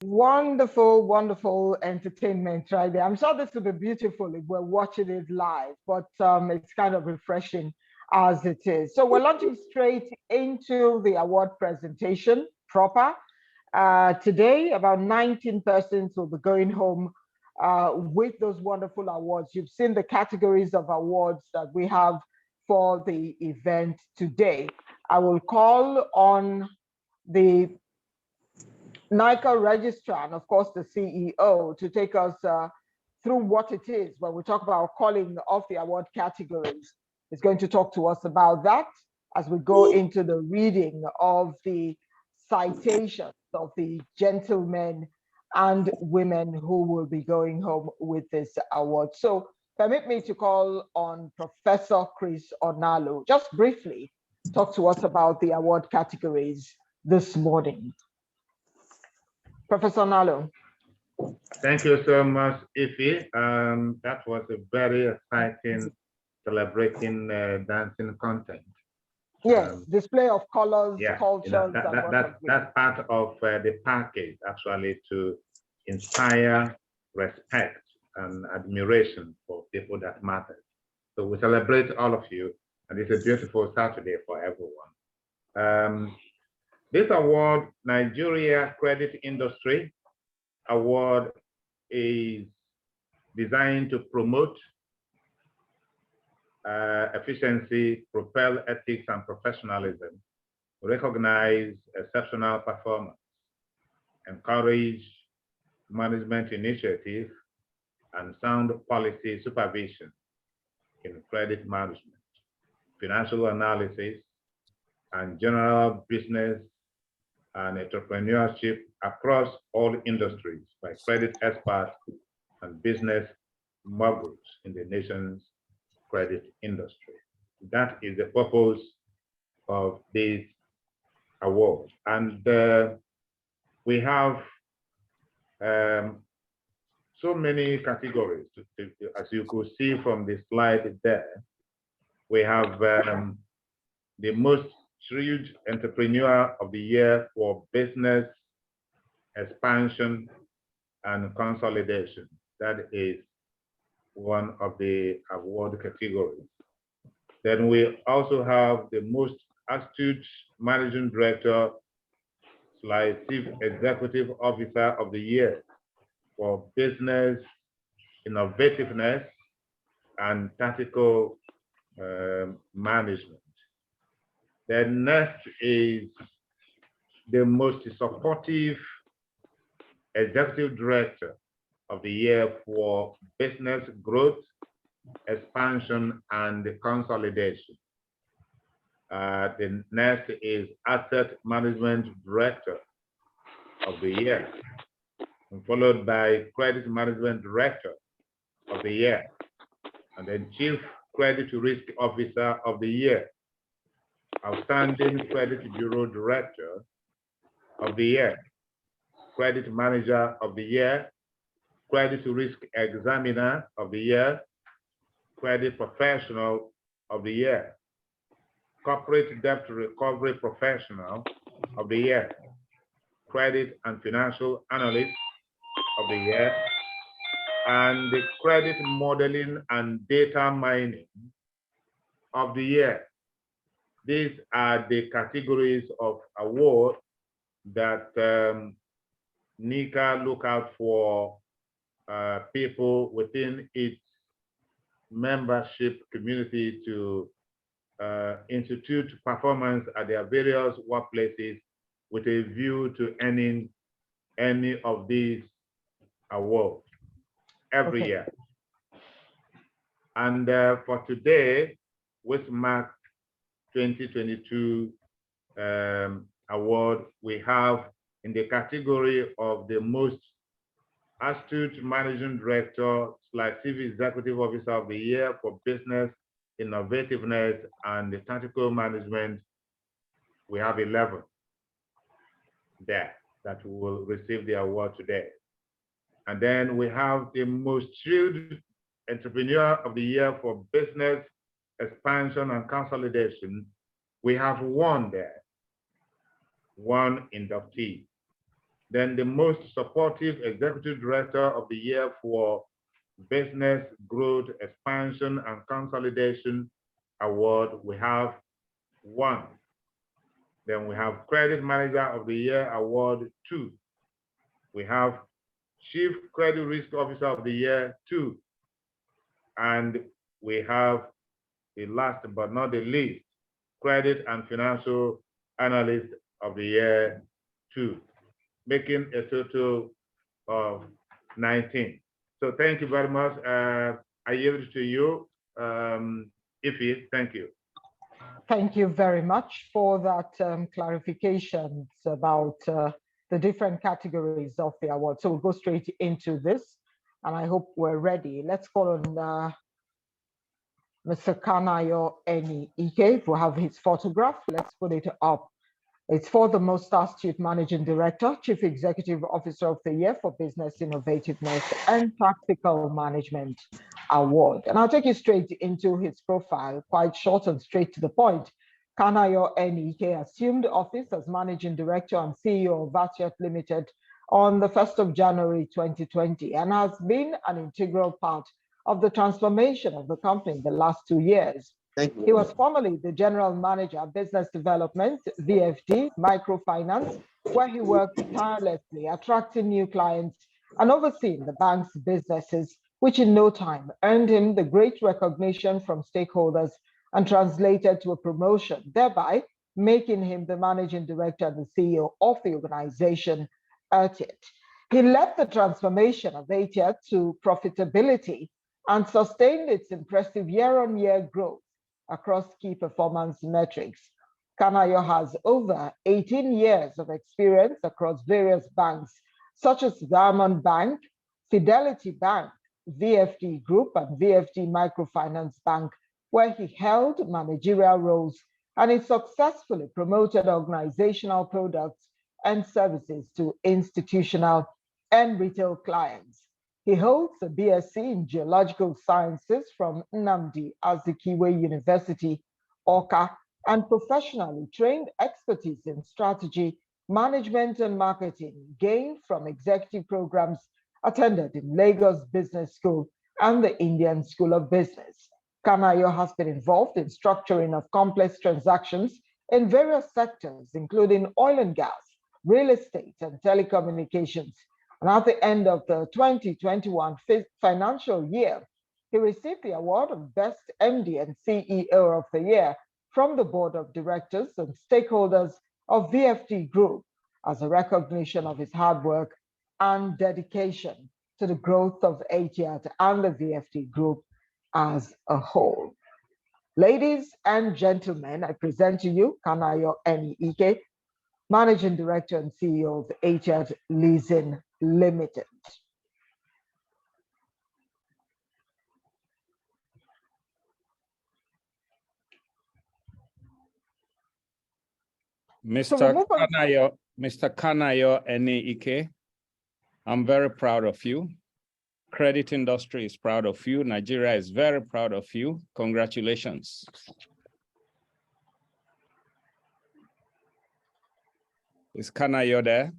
Wonderful, wonderful entertainment right there. I'm sure this will be beautiful if we're watching it live, but it's kind of refreshing as it is. So we're launching straight into the award presentation proper. Today, about 19 persons will be going home with those wonderful awards. You've seen the categories of awards that we have for the event today. I will call on the NICA registrar and of course the CEO to take us through what it is when we talk about calling of the award categories. He's going to talk to us about that as we go into the reading of the citations of the gentlemen and women who will be going home with this award. So permit me to call on Professor Chris Onalo. Just briefly talk to us about the award categories this morning. Professor Onalo. Thank you so much, Ify. That was a very exciting, celebrating dancing content. Yes, display of colors, yeah, cultures. That's part of the package, actually, to inspire respect and admiration for people that matter. So we celebrate all of you, and it's a beautiful Saturday for everyone. This award, Nigeria Credit Industry Award, is designed to promote efficiency, propel ethics and professionalism, recognize exceptional performance, encourage management initiative, and sound policy supervision in credit management, financial analysis, and general business and entrepreneurship across all industries by credit experts and business moguls in the nation's credit industry. That is the purpose of this award. And we have so many categories. As you could see from the slide there, we have the most shrewd entrepreneur of the year for business expansion and consolidation. That is one of the award categories. Then we also have the most astute managing director / chief executive officer of the year for business innovativeness and tactical management. Then next is the most supportive executive director of the year for business growth, expansion, and consolidation. The next is asset management director of the year, and followed by credit management director of the year, and then chief credit risk officer of the year, outstanding credit bureau director of the year, credit manager of the year, credit risk examiner of the year, credit professional of the year, corporate debt recovery professional of the year, credit and financial analyst of the year, and the credit modeling and data mining of the year. These are the categories of award that NICA look out for people within its membership community to institute performance at their various workplaces with a view to earning any of these awards every year. And for today, with Mark 2022 award, we have in the category of the most astute managing director / chief executive officer of the year for business innovativeness and the tactical management, we have 11 there that will receive the award today. And then we have the most shrewd entrepreneur of the year for business expansion and consolidation. We have one there, one inductee. Then the most supportive executive director of the year for business growth, expansion, and consolidation award, we have one. Then we have credit manager of the year award, 2. We have chief credit risk officer of the year, 2. And we have the last but not the least, credit and financial analyst of the year, 2, making a total of 19. So thank you very much. I yield to you, Ify. Thank you. Thank you very much for that clarifications about the different categories of the award. So we'll go straight into this, and I hope we're ready. Let's call on Mr. Kanayo Eni Ike. If we have his photograph, let's put it up. It's for the most astute managing director, chief executive officer of the year for business innovativeness and tactical management award. And I'll take you straight into his profile, quite short and straight to the point. Kanayo Eni Ike assumed office as managing director and CEO of Vatiot Limited on the 1st of January 2020 and has been an integral part of the transformation of the company in the last 2 years. He was formerly the General Manager of Business Development, VFD, Microfinance, where he worked tirelessly, attracting new clients and overseeing the bank's businesses, which in no time earned him the great recognition from stakeholders and translated to a promotion, thereby making him the Managing Director and the CEO of the organization, ERTIT. He led the transformation of ERTIT to profitability and sustained its impressive year-on-year growth across key performance metrics. Kanayo has over 18 years of experience across various banks, such as Diamond Bank, Fidelity Bank, VFD Group, and VFD Microfinance Bank, where he held managerial roles and he successfully promoted organizational products and services to institutional and retail clients. He holds a BSc in Geological Sciences from Nnamdi Azikiwe University, Awka, and professionally trained expertise in strategy, management, and marketing gained from executive programs attended in Lagos Business School and the Indian School of Business. Kanayo has been involved in structuring of complex transactions in various sectors, including oil and gas, real estate, and telecommunications. And at the end of the 2021 financial year, he received the award of Best MD and CEO of the Year from the Board of Directors and stakeholders of VFD Group as a recognition of his hard work and dedication to the growth of ERTIT and the VFD Group as a whole. Ladies and gentlemen, I present to you Kanayo Eni-Ike, Managing Director and CEO of ERTIT Leasing Limited. Mr. Kanayo Eni-Ike, I'm very proud of you. Credit industry is proud of you. Nigeria is very proud of you. Congratulations. Is Kanayo there?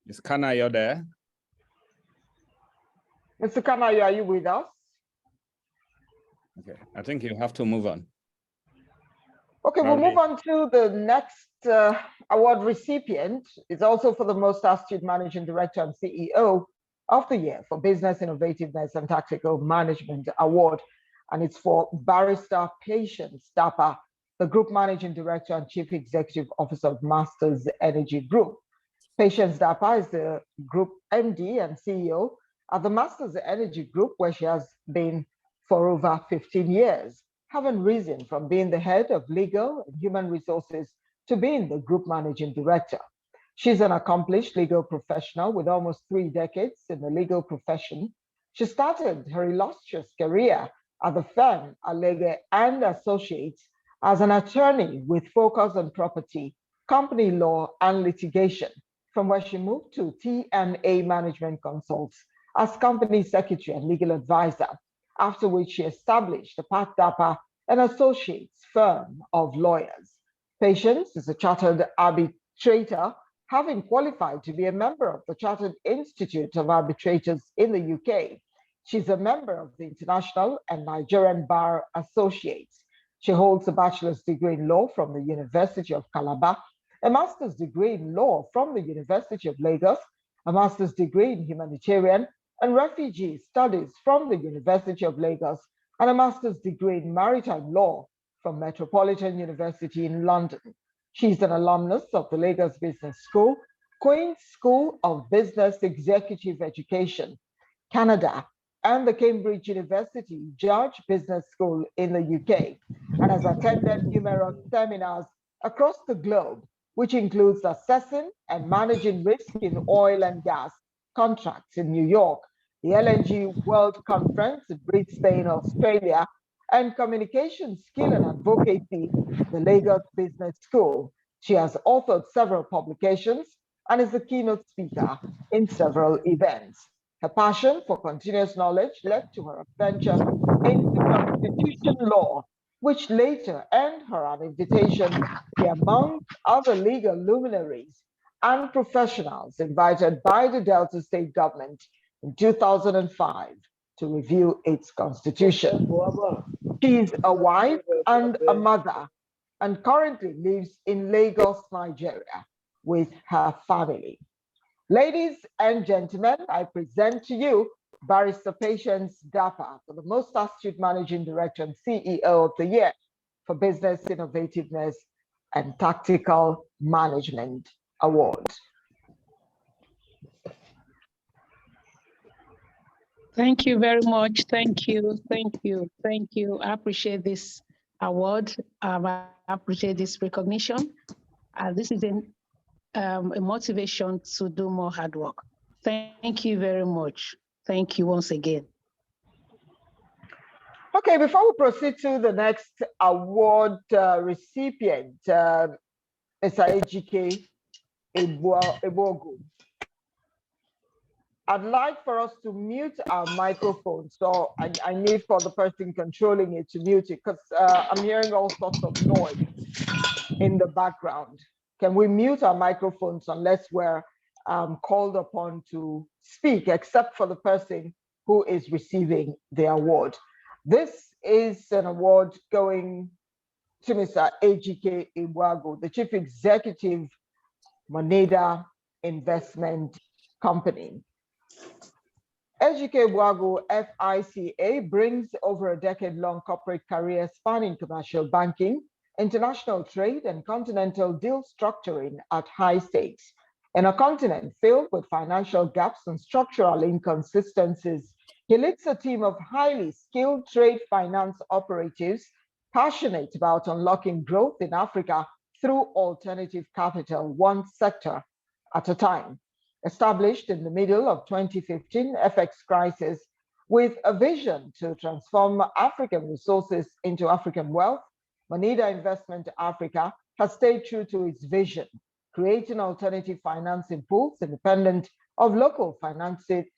Is Kanayo there? Mr. Kanayo, are you with us? Okay, I think you have to move on. Okay, we'll move on to the next award recipient. It's also for the most astute Managing Director and CEO of the Year for Business Innovativeness and Tactical Management Award. And it's for Barrister Patience Dapa, the Group Managing Director and Chief Executive Officer of Masters Energy Group. Patience Dapa is the Group MD and CEO at the Masters Energy Group, where she has been for over 15 years, having risen from being the head of legal and human resources to being the Group Managing Director. She's an accomplished legal professional with almost 3 decades in the legal profession. She started her illustrious career at the firm Allege and Associates as an attorney with focus on property, company law, and litigation, from where she moved to TNA Management Consults as company secretary and legal advisor, after which she established the Pat Dapa and Associates firm of lawyers. Patience is a chartered arbitrator, having qualified to be a member of the Chartered Institute of Arbitrators in the UK. She's a member of the International and Nigerian Bar Associates. She holds a bachelor's degree in law from the University of Calabar, a master's degree in law from the University of Lagos, a master's degree in humanitarian and refugee studies from the University of Lagos, and a master's degree in maritime law from Metropolitan University in London. She's an alumnus of the Lagos Business School, Queen's School of Business Executive Education, Canada, and the Cambridge University George Business School in the UK, and has attended numerous seminars across the globe, which includes assessing and managing risk in oil and gas contracts in New York, the LNG World Conference in Brisbane, Australia, and communication skill and advocacy, the Lagos Business School. She has authored several publications and is a keynote speaker in several events. Her passion for continuous knowledge led to her adventure into constitution law, which later earned her an invitation to be among other legal luminaries and professionals invited by the Delta State government in 2005 to review its constitution. She's a wife and a mother and currently lives in Lagos, Nigeria with her family. Ladies and gentlemen, I present to you Barrister Patience Dapper for the Most Astute Managing Director and CEO of the Year for Business Innovativeness and Tactical Management Award. Thank you very much. Thank you. Thank you. Thank you. I appreciate this award. I appreciate this recognition. This is a motivation to do more hard work. Thank you very much. Thank you once again. Okay, before we proceed to the next award recipient, Mr. Ejike Ebogo, I'd like for us to mute our microphone. So I need for the person controlling it to mute it because I'm hearing all sorts of noise in the background. Can we mute our microphones unless we're called upon to speak, except for the person who is receiving the award? This is an award going to Mr. Ejike Ebogo, the Chief Executive, Moneda Investment Company. Ejike Ebogo, FICA, brings over a decade-long corporate career spanning commercial banking, international trade, and continental deal structuring at high stakes. In a continent filled with financial gaps and structural inconsistencies, he leads a team of highly skilled trade finance operatives passionate about unlocking growth in Africa through alternative capital, one sector at a time. Established in the middle of 2015 FX crisis with a vision to transform African resources into African wealth, Moneda Investment Africa has stayed true to its vision, creating alternative financing pools independent of local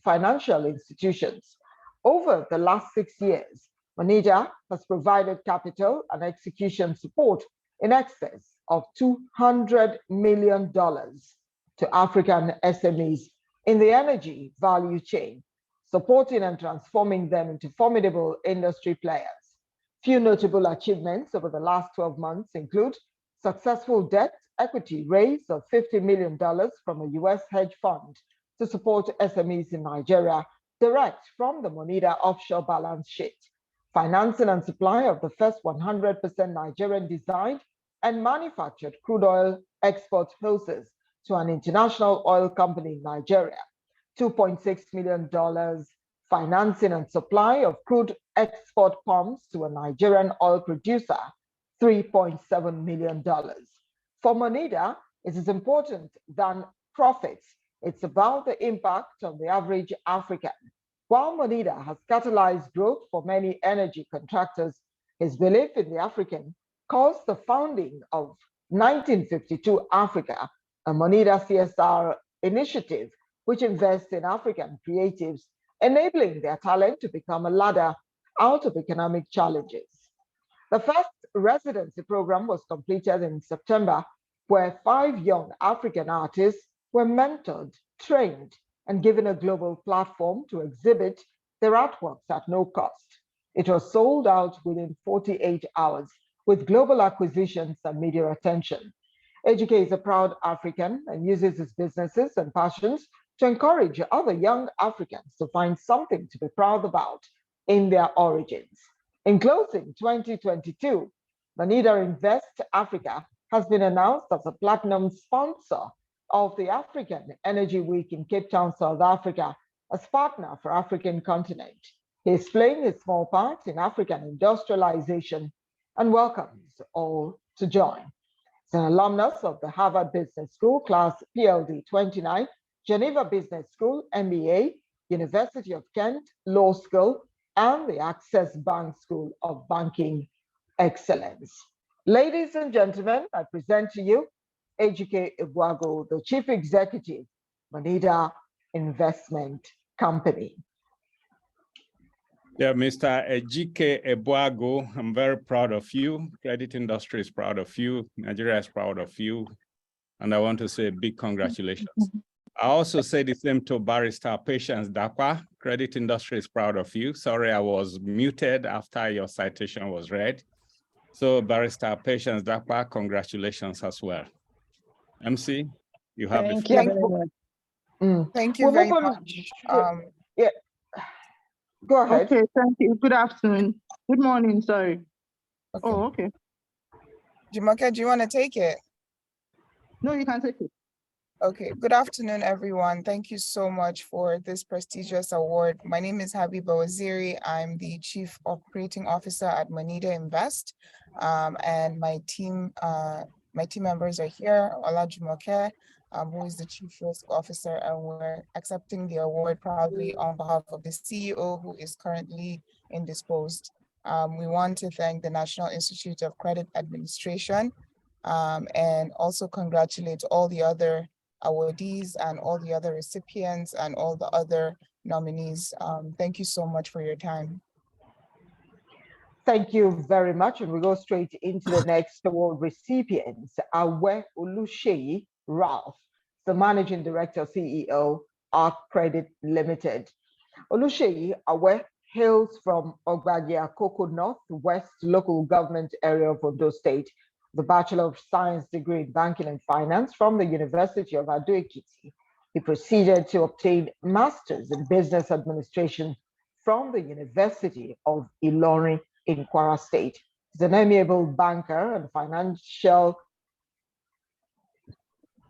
financial institutions. Over the last 6 years, Moneda has provided capital and execution support in excess of $200 million to African SMEs in the energy value chain, supporting and transforming them into formidable industry players. Few notable achievements over the last 12 months include successful debt equity raise of $50 million from a US hedge fund to support SMEs in Nigeria, direct from the Moneda offshore balance sheet, financing and supply of the first 100% Nigerian designed and manufactured crude oil export hoses to an international oil company in Nigeria, $2.6 million financing and supply of crude export pumps to a Nigerian oil producer, $3.7 million. For Moneda, it is important than profits. It's about the impact on the average African. While Moneda has catalyzed growth for many energy contractors, his belief in the African caused the founding of 1952 Africa, a Moneda CSR initiative, which invests in African creatives, enabling their talent to become a ladder out of economic challenges. The first residency program was completed in September, where 5 young African artists were mentored, trained, and given a global platform to exhibit their artworks at no cost. It was sold out within 48 hours with global acquisitions and media attention. Ejike is a proud African and uses his businesses and passions to encourage other young Africans to find something to be proud about in their origins. In closing, 2022, Moneda Invest Africa has been announced as a platinum sponsor of the African Energy Week in Cape Town, South Africa, as partner for African continent. He is playing a small part in African industrialization and welcomes all to join. He's an alumnus of the Harvard Business School, class PLD 29, Geneva Business School, MBA, University of Kent Law School, and the Access Bank School of Banking Excellence. Ladies and gentlemen, I present to you Ejike Ebogo, the Chief Executive, Moneda Investment Company. Yeah, Mr. Ejike Ebogo, I'm very proud of you. Credit industry is proud of you. Nigeria is proud of you. And I want to say big congratulations. I also say the same to Barrister Patience Dakwa. Credit industry is proud of you. Sorry, I was muted after your citation was read. So Barrister Patience Dakwa, congratulations as well. MC, you have Thank the you floor. very much. Thank you We'll very move on. much. Yeah, go ahead. Okay, thank you. Good afternoon. Good morning, sorry. Okay. Oh, okay. Jumoke, do you want to take it? No, you can take it. Okay, good afternoon, everyone. Thank you so much for this prestigious award. My name is Habiba Waziri. I'm the Chief Operating Officer at Moneda Invest. And my team members are here, Ola Jumoke, who is the Chief Risk Officer, and we're accepting the award proudly on behalf of the CEO, who is currently indisposed. We want to thank the National Institute of Credit Administration and also congratulate all the other awardees and all the other recipients and all the other nominees. Thank you so much for your time. Thank you very much. And we go straight into the next award recipients. Awe Oluseyi Ralph, the Managing Director, CEO, ARC Credit Limited. Oluseyi Awe hails from Ogbagia Koko North West Local Government Area of Ondo State, the Bachelor of Science degree in Banking and Finance from the University of Ado-Ekiti. He proceeded to obtain Masters in Business Administration from the University of Ilorin in Kwara State. He's an amiable banker and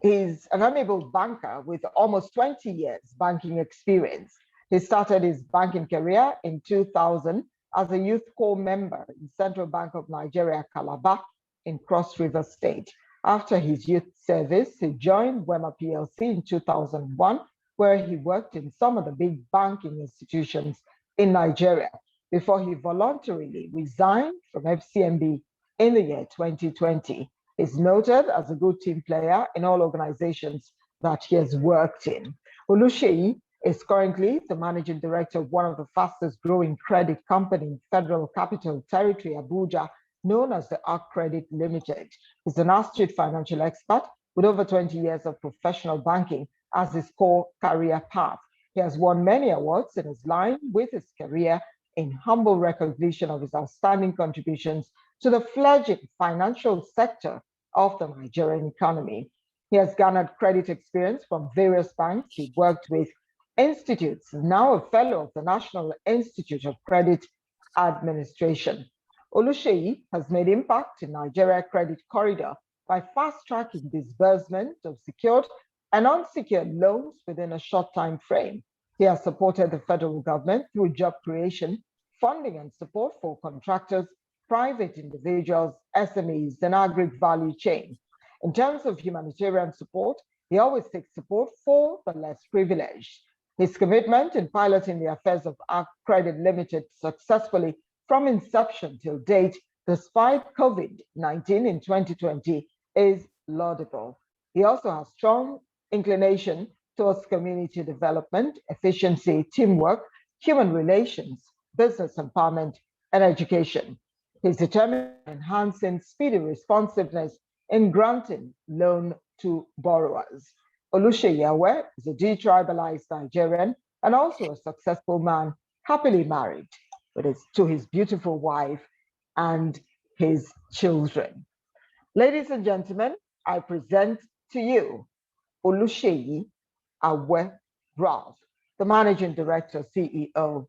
He's an amiable banker with almost 20 years banking experience. He started his banking career in 2000 as a youth corps member in Central Bank of Nigeria, Calabar, in Cross River State. After his youth service, he joined Wema PLC in 2001, where he worked in some of the big banking institutions in Nigeria before he voluntarily resigned from FCMB in the year 2020. He's noted as a good team player in all organizations that he has worked in. Oluseyi is currently the managing director of one of the fastest growing credit company in Federal Capital Territory, Abuja, known as the ARC Credit Limited. He's an astute financial expert with over 20 years of professional banking as his core career path. He has won many awards in his line with his career in humble recognition of his outstanding contributions to the fledgling financial sector of the Nigerian economy. He has garnered credit experience from various banks he worked with, institutes, now a fellow of the National Institute of Credit Administration. Oluseyi has made impact in Nigeria credit corridor by fast-tracking disbursement of secured and unsecured loans within a short time frame. He has supported the federal government through job creation, funding and support for contractors, private individuals, SMEs, and agri-value chain. In terms of humanitarian support, he always takes support for the less privileged. His commitment in piloting the affairs of ARC Credit Limited successfully from inception till date, despite COVID-19 in 2020, is laudable. He also has strong inclination towards community development, efficiency, teamwork, human relations, business empowerment, and education. He's determined in enhancing speedy responsiveness in granting loan to borrowers. Oluseyi Awe is a detribalized Nigerian and also a successful man, happily married to his beautiful wife and his children. Ladies and gentlemen, I present to you Oluseyi Awe Ralph, the Managing Director, CEO,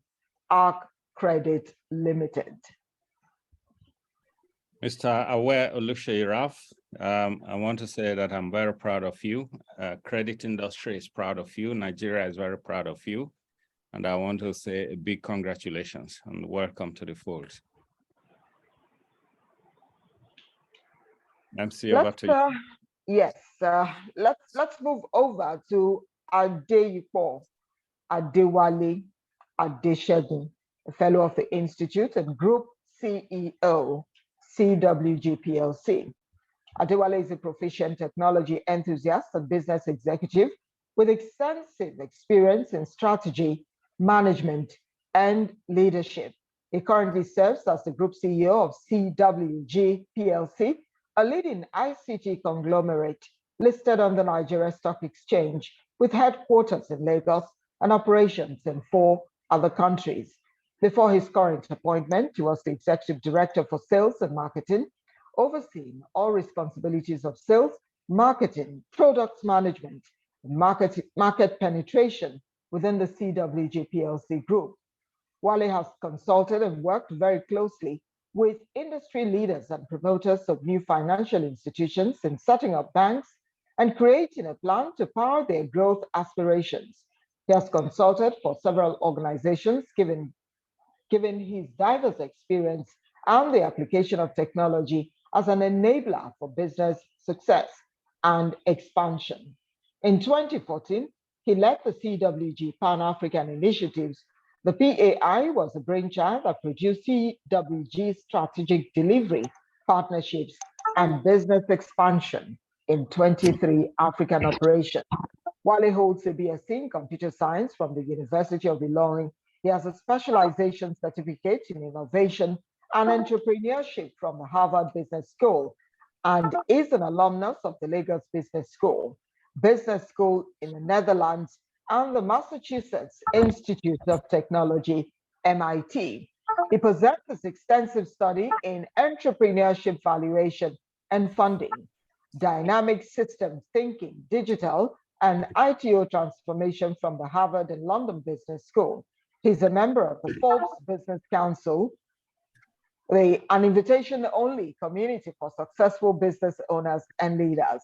ARC Credit Limited. Mr. Awe Oluseyi Ralph, I want to say that I'm very proud of you. Credit industry is proud of you. Nigeria is very proud of you. And I want to say a big congratulations and welcome to the fold. MC, over to you. Yes, let's move over to Adeyipo Adewale Adesegun, a fellow of the Institute and Group CEO, CWG PLC. Adewale is a proficient technology enthusiast and business executive with extensive experience in strategy, management, and leadership. He currently serves as the Group CEO of CWG PLC, a leading ICT conglomerate listed on the Nigeria Stock Exchange with headquarters in Lagos and operations in 4 other countries. Before his current appointment, he was the Executive Director for Sales and Marketing, overseeing all responsibilities of sales, marketing, product management, and market penetration within the CWG PLC group. Wale has consulted and worked very closely with industry leaders and promoters of new financial institutions in setting up banks and creating a plan to power their growth aspirations. He has consulted for several organizations, given his diverse experience and the application of technology as an enabler for business success and expansion. In 2014, he led the CWG Pan-African Initiatives. The PAI was a brainchild that produced CWG strategic delivery, partnerships, and business expansion in 23 African operations. Wale holds a BSc in computer science from the University of Ilorin. He has a specialization certificate in innovation and entrepreneurship from the Harvard Business School and is an alumnus of the Lagos Business School in the Netherlands, and the Massachusetts Institute of Technology, MIT. He possesses extensive study in entrepreneurship valuation and funding, dynamic systems thinking, digital, and ITO transformation from the Harvard and London Business School. He's a member of the Forbes Business Council, an invitation-only community for successful business owners and leaders,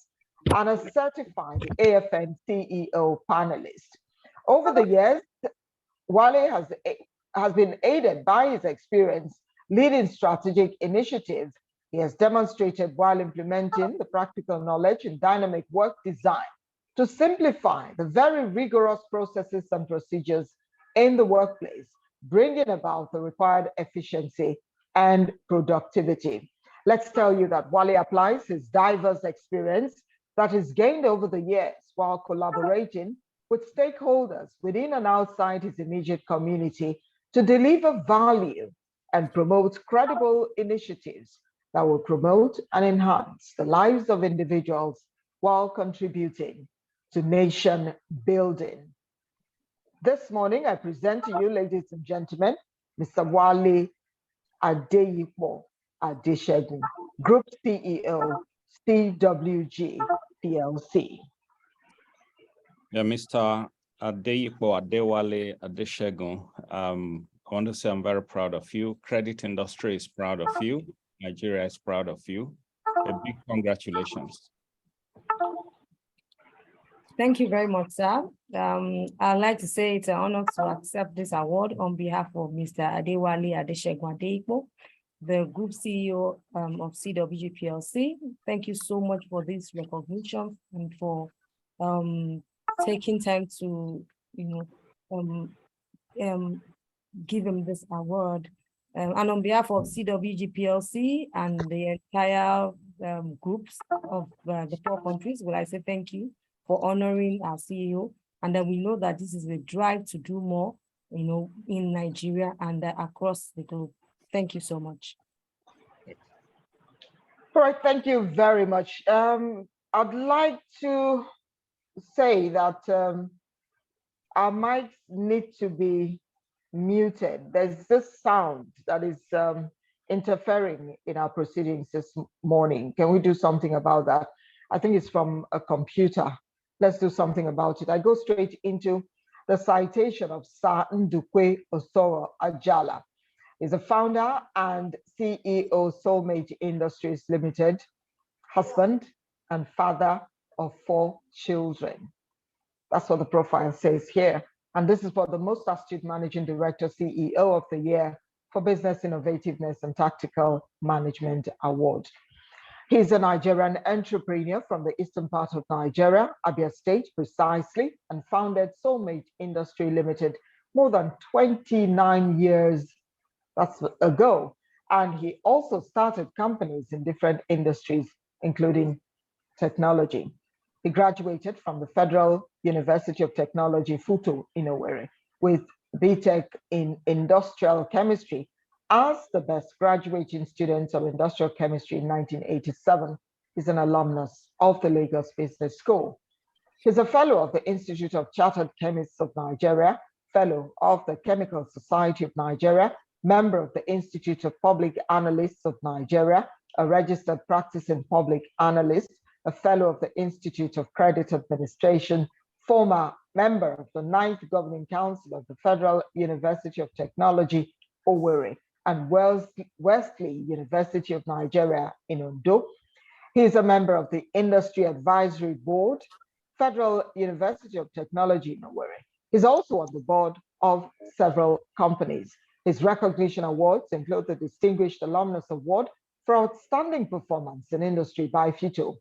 and a certified AFN CEO panelist. Over the years, Wale has been aided by his experience leading strategic initiatives. He has demonstrated while implementing the practical knowledge in dynamic work design to simplify the very rigorous processes and procedures in the workplace, bringing about the required efficiency and productivity. Let's tell you that Wale applies his diverse experience that is gained over the years while collaborating with stakeholders within and outside his immediate community to deliver value and promote credible initiatives that will promote and enhance the lives of individuals while contributing to nation building. This morning, I present to you, ladies and gentlemen, Mr. Wale Adeyipo Adesegun, Group CEO, CWG PLC. Yeah, Mr. Adeyipo Adewale Adesegun, I want to say I'm very proud of you. Credit industry is proud of you. Nigeria is proud of you. A big congratulations. Thank you very much, sir. I'd like to say it's an honor to accept this award on behalf of Mr. Adewale Adesegun Adeyipo, the Group CEO of CWG PLC. Thank you so much for this recognition and for taking time to, give him this award. And on behalf of CWG PLC and the entire groups of the 4 countries, will I say thank you for honoring our CEO, and that we know that this is a drive to do more, in Nigeria and across the globe. Thank you so much. All right, thank you very much. I'd like to say that our mics need to be muted. There's this sound that is interfering in our proceedings this morning. Can we do something about that? I think it's from a computer. Let's do something about it. I go straight into the citation of Sir Ndukwe Osoro Ajala. He's a founder and CEO, Soulmate Industries Limited, husband and father of 4 children. That's what the profile says here. And this is for the Most Astute Managing Director, CEO of the Year for Business Innovativeness and Tactical Management Award. He's a Nigerian entrepreneur from the eastern part of Nigeria, Abia State precisely, and founded Soulmate Industry Limited more than 29 years ago. And he also started companies in different industries, including technology. He graduated from the Federal University of Technology, Futo in Owerri, with BTech in Industrial Chemistry as the best graduating student of Industrial Chemistry in 1987. He's an alumnus of the Lagos Business School. He's a fellow of the Institute of Chartered Chemists of Nigeria, fellow of the Chemical Society of Nigeria, member of the Institute of Public Analysts of Nigeria, a registered practicing public analyst, a fellow of the Institute of Credit Administration, former member of the 9th Governing Council of the Federal University of Technology, Owerri, and Wesley University of Nigeria in Ondo. He is a member of the Industry Advisory Board, Federal University of Technology in Owerri. He's also on the board of several companies. His recognition awards include the Distinguished Alumnus Award for Outstanding Performance in Industry by FITO,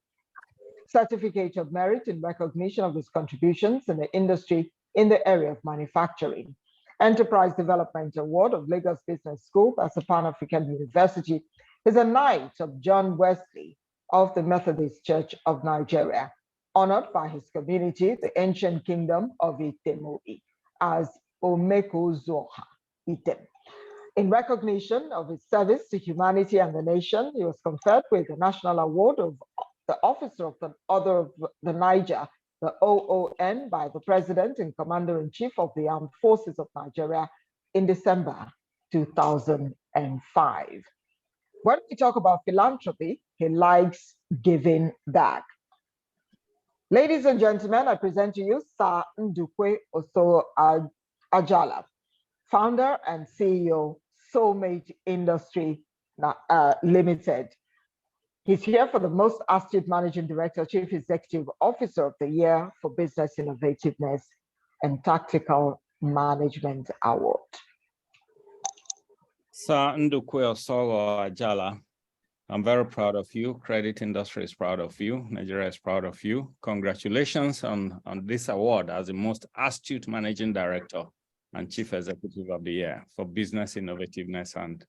Certificate of Merit in recognition of his contributions in the industry in the area of manufacturing, Enterprise Development Award of Lagos Business School as a Pan-African University. Is a Knight of John Wesley of the Methodist Church of Nigeria, honored by his community, the ancient kingdom of Itemoi, as Omeko Zoha Item. In recognition of his service to humanity and the nation, he was conferred with the National Award of the Officer of the Order of the Niger, the OON, by the President and Commander-in-Chief of the Armed Forces of Nigeria in December 2005. When we talk about philanthropy, he likes giving back. Ladies and gentlemen, I present to you Sir Ndukwe Oso Ajala, founder and CEO, Soulmate Industry Limited. He's here for the Most Astute Managing Director, Chief Executive Officer of the Year for Business Innovativeness and Tactical Management Award. Sir Ndukwe Oso Ajala, I'm very proud of you. Credit industry is proud of you. Nigeria is proud of you. Congratulations on this award as the Most Astute Managing Director and Chief Executive of the Year for Business Innovativeness and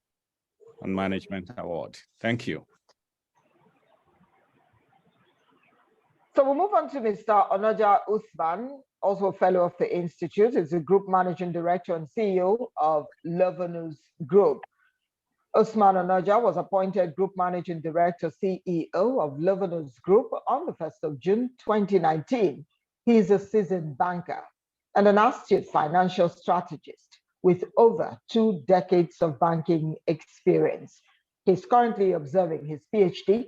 Management Award. Thank you. So we'll move on to Mr. Onoja Usman, also a fellow of the Institute. He's the Group Managing Director and CEO of Lovenus Group. Usman Onoja was appointed Group Managing Director, CEO of Lovenus Group on the 1st of June, 2019. He is a seasoned banker and an astute financial strategist with over 2 decades of banking experience. He's currently observing his PhD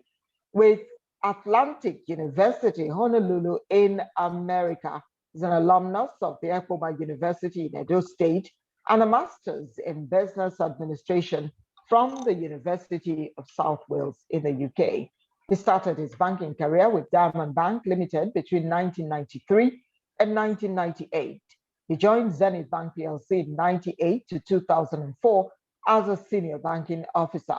with Atlantic University, Honolulu in America. He's an alumnus of the Ekpoma University in Edo State and a master's in business administration from the University of South Wales in the UK. He started his banking career with Diamond Bank Limited between 1993 and 1998. He joined Zenith Bank PLC in 1998 to 2004 as a senior banking officer.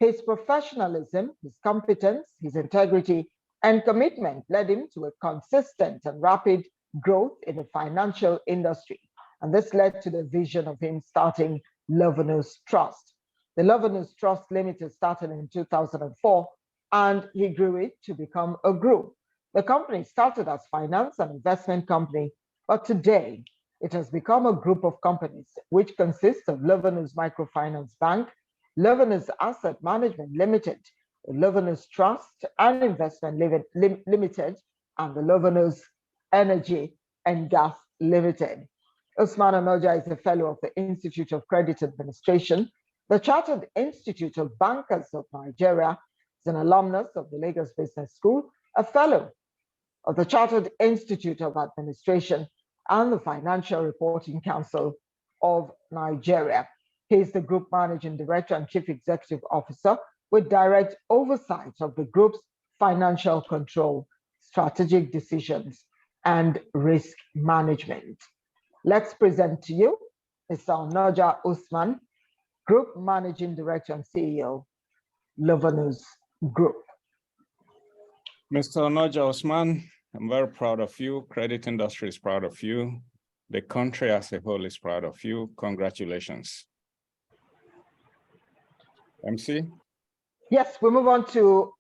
His professionalism, his competence, his integrity, and commitment led him to a consistent and rapid growth in the financial industry. And this led to the vision of him starting Lovenus Trust. The Lovenus Trust Limited started in 2004, and he grew it to become a group. The company started as finance and investment company, but today it has become a group of companies which consists of Lovenus Microfinance Bank, Lovenus Asset Management Limited, the Lovenus Trust and Investment Limited, and the Lovenus Energy and Gas Limited. Usman Onoja is a fellow of the Institute of Credit Administration, the Chartered Institute of Bankers of Nigeria, is an alumnus of the Lagos Business School, a fellow of the Chartered Institute of Administration and the Financial Reporting Council of Nigeria. He is the Group Managing Director and Chief Executive Officer with direct oversight of the group's financial control, strategic decisions, and risk management. Let's present to you Mr. Onoja Usman, Group Managing Director and CEO, Lovenus Group. Mr. Onoja Usman, I'm very proud of you. Credit industry is proud of you. The country as a whole is proud of you. Congratulations. MC? Yes, we move on to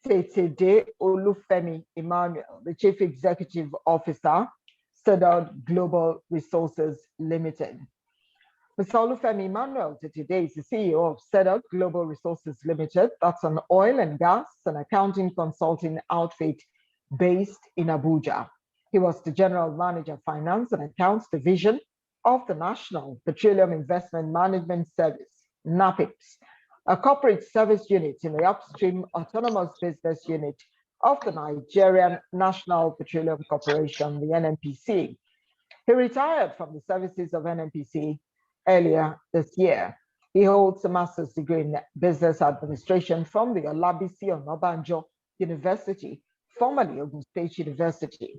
Tetede Olufemi Emmanuel, the Chief Executive Officer, Sedod Global Resources Limited. Mr. Olufemi Emmanuel today is the CEO of Sedod Global Resources Limited. That's an oil and gas and accounting consulting outfit based in Abuja. He was the General Manager, Finance and Accounts Division of the National Petroleum Investment Management Service, NAPIPS, a corporate service unit in the upstream autonomous business unit of the Nigerian National Petroleum Corporation, the NNPC. He retired from the services of NNPC earlier this year. He holds a master's degree in business administration from the Olabisi Onabanjo University, formerly Ogun State University.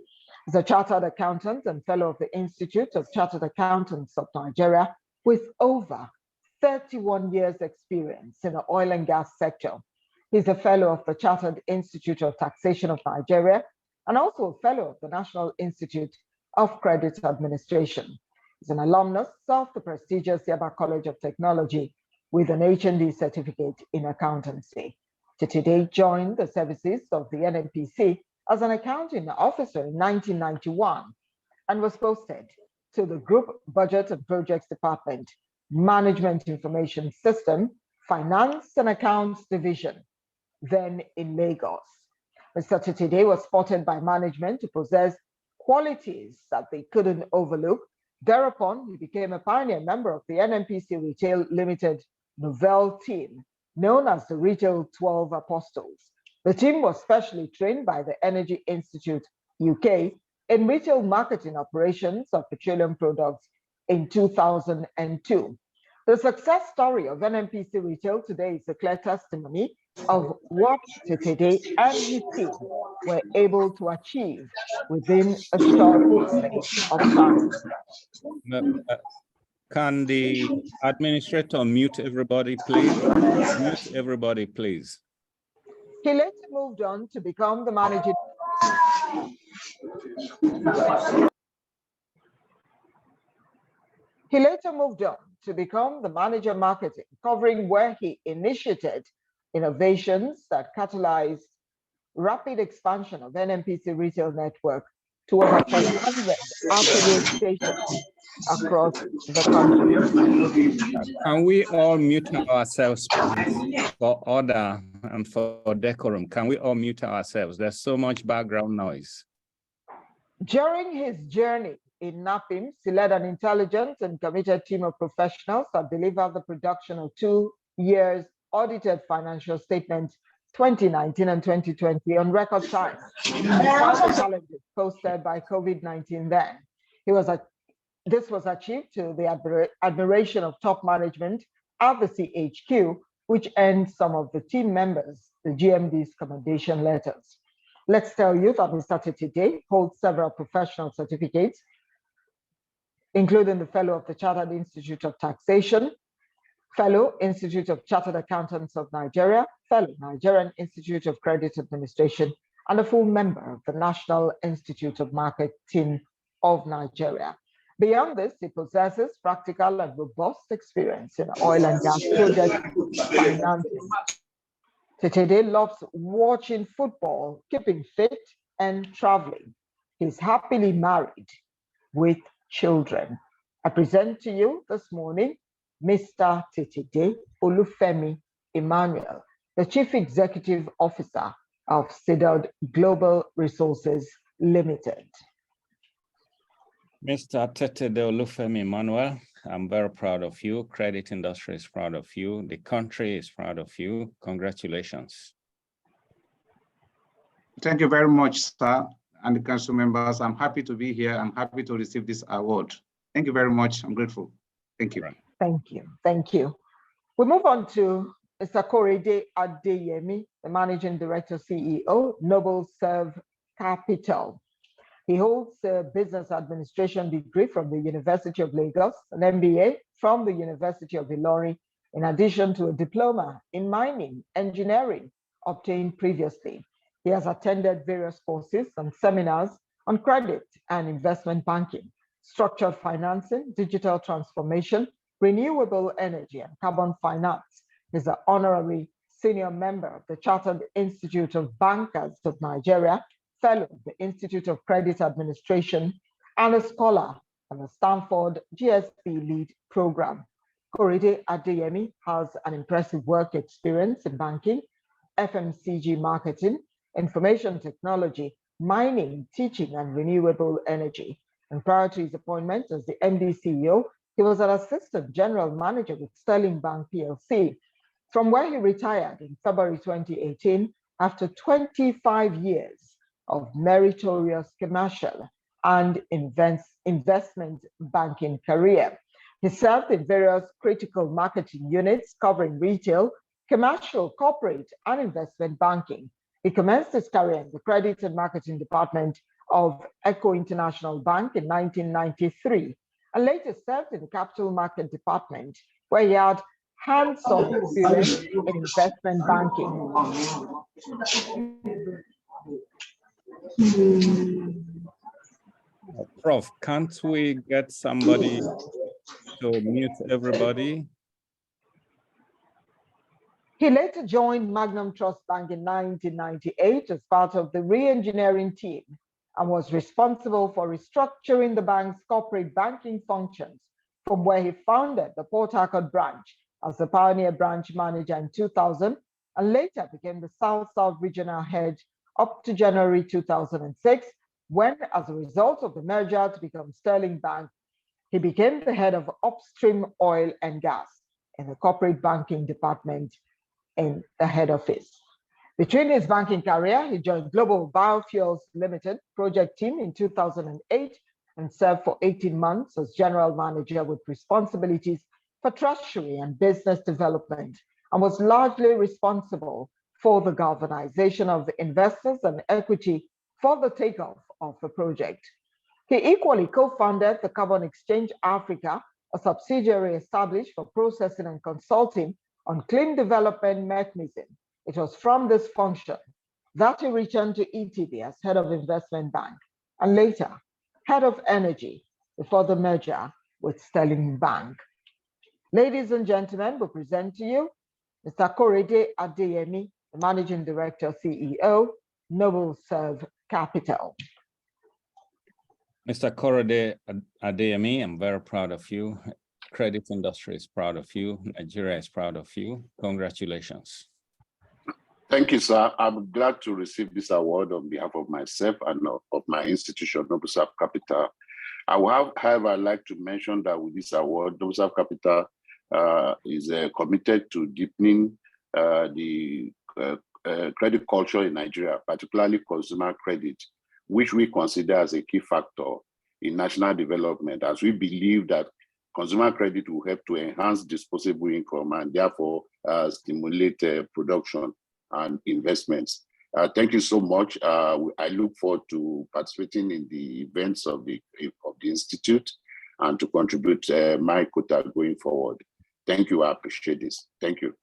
He's a chartered accountant and fellow of the Institute of Chartered Accountants of Nigeria with over 31 years experience in the oil and gas sector. He's a fellow of the Chartered Institute of Taxation of Nigeria and also a fellow of the National Institute of Credit Administration. He's an alumnus of the prestigious Yaba College of Technology with an HND certificate in accountancy. Today joined the services of the NNPC as an accounting officer in 1991 and was posted to the Group Budget and Projects Department, Management Information System, Finance and Accounts Division, then in Lagos. Mr. Titide was spotted by management to possess qualities that they couldn't overlook. Thereupon, he became a pioneer member of the NNPC Retail Limited Nouvelle team, known as the Retail 12 Apostles. The team was specially trained by the Energy Institute UK in retail marketing operations of petroleum products in 2002. The success story of NNPC Retail today is a clear testimony of what Titide and his team were able to achieve within a short space of time. Can the administrator mute everybody, please? Mute everybody, please. He later moved on to become the managing. He later moved on to become the manager marketing, covering where he initiated innovations that catalyzed rapid expansion of NNPC retail network to over 400 affiliate stations across the country. Can we all mute ourselves, please, for order and for decorum? Can we all mute ourselves? There's so much background noise. During his journey in NAPIMS, he led an intelligent and committed team of professionals that delivered the production of 2 years audited financial statements 2019 and 2020 on record time, despite the challenges posted by COVID-19 then. This was achieved to the admiration of top management at the CHQ, which earned some of the team members the GMD's commendation letters. Let's tell you that Mr. Titide holds several professional certificates, including the Fellow of the Chartered Institute of Taxation, Fellow Institute of Chartered Accountants of Nigeria, Fellow Nigerian Institute of Credit Administration, and a full member of the National Institute of Marketing of Nigeria. Beyond this, he possesses practical and robust experience in oil and gas project financing. Titide loves watching football, keeping fit, and traveling. He's happily married with children. I present to you this morning Mr. Titide Olufemi Emmanuel, the Chief Executive Officer of Sidod Global Resources Limited. Mr. Titide Olufemi Emmanuel, I'm very proud of you. Credit industry is proud of you. The country is proud of you. Congratulations. Thank you very much, sir, and the council members. I'm happy to be here. I'm happy to receive this award. Thank you very much. I'm grateful. Thank you. Thank you. Thank you. We move on to Mr. Korede Adeyemi, the Managing Director, CEO, Noble Serve Capital. He holds a business administration degree from the University of Lagos, an MBA from the University of Ilorin, in addition to a diploma in mining engineering obtained previously. He has attended various courses and seminars on credit and investment banking, structured financing, digital transformation, renewable energy, and carbon finance. He's an honorary senior member of the Chartered Institute of Bankers of Nigeria, fellow of the Institute of Credit Administration, and a scholar on the Stanford GSP Lead Program. Korede Adeyemi has an impressive work experience in banking, FMCG marketing, information technology, mining, teaching, and renewable energy. And prior to his appointment as the MD CEO, he was an assistant general manager with Sterling Bank PLC, from where he retired in February 2018 after 25 years of meritorious commercial and investment banking career. He served in various critical marketing units covering retail, commercial, corporate, and investment banking. He commenced his career in the credit and marketing department of Echo International Bank in 1993, and later served in the capital market department, where he had hands-on experience in investment banking. Prof, can't we get somebody to mute everybody? He later joined Magnum Trust Bank in 1998 as part of the re-engineering team and was responsible for restructuring the bank's corporate banking functions, from where he founded the Port Harcourt branch as the pioneer branch manager in 2000 and later became the South-South regional head up to January 2006, when, as a result of the merger to become Sterling Bank, he became the head of upstream oil and gas in the corporate banking department in the head office. Between his banking career, he joined Global Biofuels Limited project team in 2008 and served for 18 months as general manager with responsibilities for treasury and business development, and was largely responsible for the galvanization of the investors and equity for the takeoff of the project. He equally co-founded the Carbon Exchange Africa, a subsidiary established for processing and consulting on clean development mechanism. It was from this function that he returned to ETB as head of investment bank and later head of energy before the merger with Sterling Bank. Ladies and gentlemen, we present to you Mr. Korede Adeyemi, the Managing Director, CEO, Noble Serve Capital. Mr. Korede Adeyemi, I'm very proud of you. Credit industry is proud of you. Nigeria is proud of you. Congratulations. Thank you, sir. I'm glad to receive this award on behalf of myself and of my institution, Noble Serve Capital. However, I'd like to mention that with this award, Noble Serve Capital is committed to deepening the credit culture in Nigeria, particularly consumer credit, which we consider as a key factor in national development, as we believe that consumer credit will help to enhance disposable income and therefore stimulate production and investments. Thank you so much. I look forward to participating in the events of the Institute and to contribute my quota going forward. Thank you. I appreciate this. Thank you.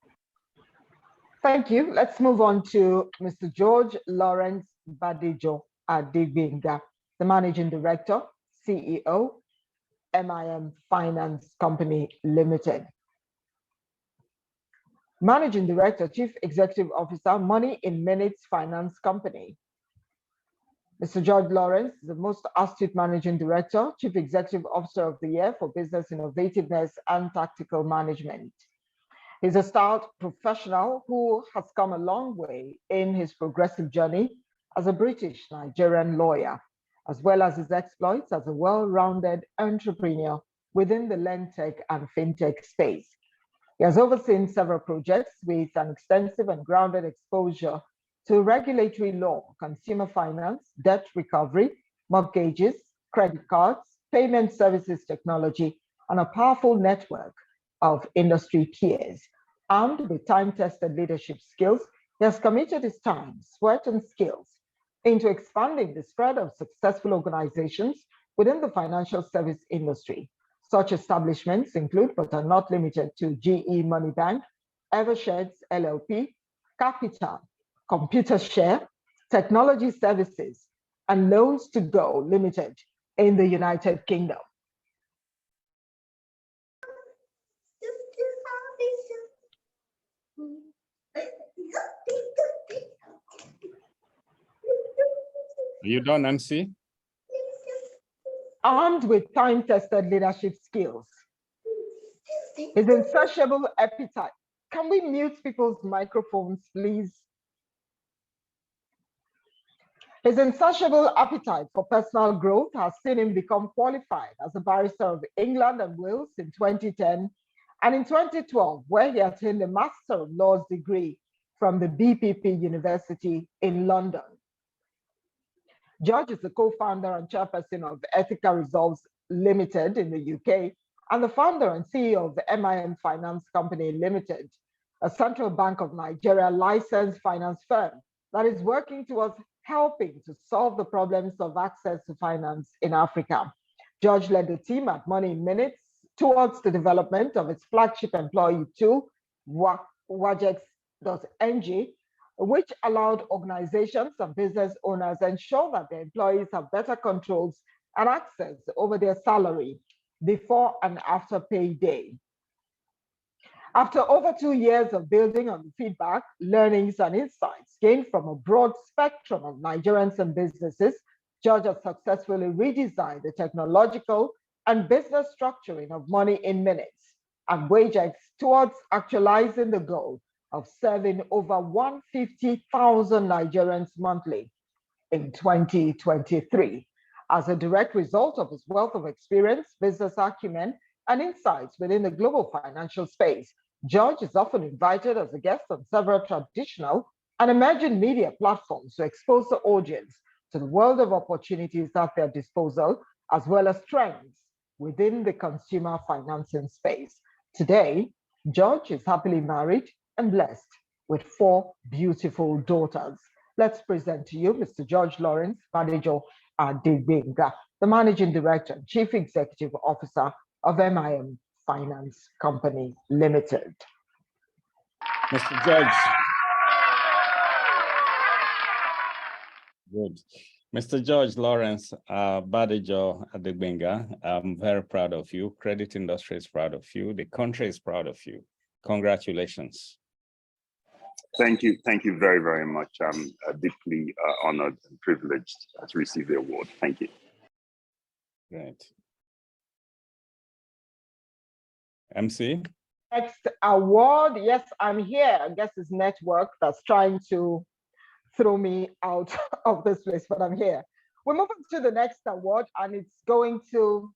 Thank you. Let's move on to Mr. George Lawrence Badejo Adegbenga, the Managing Director, CEO, MIM Finance Company Limited. Managing Director, Chief Executive Officer, Money in Minutes Finance Company. Mr. George Lawrence is the most astute Managing Director, Chief Executive Officer of the Year for Business Innovativeness and Tactical Management. He's a stout professional who has come a long way in his progressive journey as a British Nigerian lawyer, as well as his exploits as a well-rounded entrepreneur within the LendTech and FinTech space. He has overseen several projects with an extensive and grounded exposure to regulatory law, consumer finance, debt recovery, mortgages, credit cards, payment services technology, and a powerful network of industry peers. Armed with time-tested leadership skills, he has committed his time, sweat, and skills into expanding the spread of successful organizations within the financial service industry. Such establishments include, but are not limited to, GE Money Bank, Eversheds LLP, Capital, Computer Share, Technology Services, and Loans to Go Limited in the United Kingdom. Are you done, Nancy? Armed with time-tested leadership skills, his insatiable appetite. Can we mute people's microphones, please? His insatiable appetite for personal growth has seen him become qualified as a barrister of England and Wales in 2010, and in 2012, where he attained a Master of Laws degree from the BPP University in London. George is the co-founder and chairperson of Ethical Resolves Limited in the UK, and the founder and CEO of the MIM Finance Company Limited, a Central Bank of Nigeria licensed finance firm that is working towards helping to solve the problems of access to finance in Africa. George led the team at Money in Minutes towards the development of its flagship employee tool, Wajex.ng, which allowed organizations and business owners ensure that their employees have better controls and access over their salary before and after payday. After over 2 years of building on the feedback, learnings, and insights gained from a broad spectrum of Nigerians and businesses, George has successfully redesigned the technological and business structuring of Money in Minutes and Wajex towards actualizing the goal of serving over 150,000 Nigerians monthly in 2023. As a direct result of his wealth of experience, business acumen, and insights within the global financial space, George is often invited as a guest on several traditional and emerging media platforms to expose the audience to the world of opportunities at their disposal, as well as trends within the consumer financing space. Today, George is happily married and blessed with 4 beautiful daughters. Let's present to you Mr. George Lawrence Badejo Adegbenga, the Managing Director and Chief Executive Officer of MIM Finance Company Limited. Mr. George. Good. Mr. George Lawrence Badejo Adegbenga, I'm very proud of you. Credit industry is proud of you. The country is proud of you. Congratulations. Thank you. Thank you very, very much. I'm deeply honored and privileged to receive the award. Thank you. Great. MC? Next award, yes, I'm here. I guess it's network that's trying to throw me out of this place, but I'm here. We're moving to the next award, and it's going to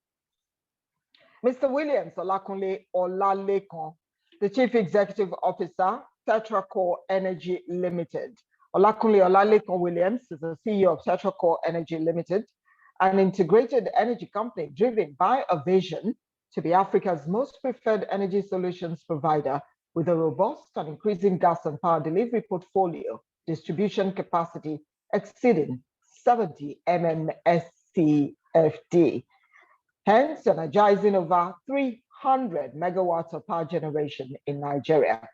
Mr. Williams Olakunle Olalekan, the Chief Executive Officer, Tetracore Energy Limited. Olakunle Olalekan Williams is the CEO of Tetracore Energy Limited, an integrated energy company driven by a vision to be Africa's most preferred energy solutions provider with a robust and increasing gas and power delivery portfolio, distribution capacity exceeding 70 MMSCFD, hence energizing over 300 megawatts of power generation in Nigeria.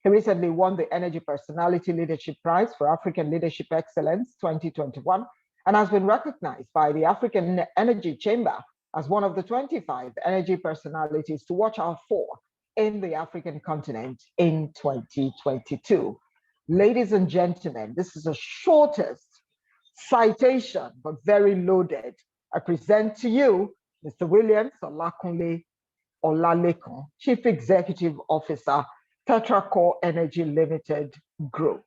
He recently won the Energy Personality Leadership Prize for African Leadership Excellence 2021 and has been recognized by the African Energy Chamber as one of the 25 energy personalities to watch out for in the African continent in 2022. Ladies and gentlemen, this is the shortest citation, but very loaded. I present to you Mr. Williams Olakunle Olalekan, Chief Executive Officer, Tetracore Energy Limited Group.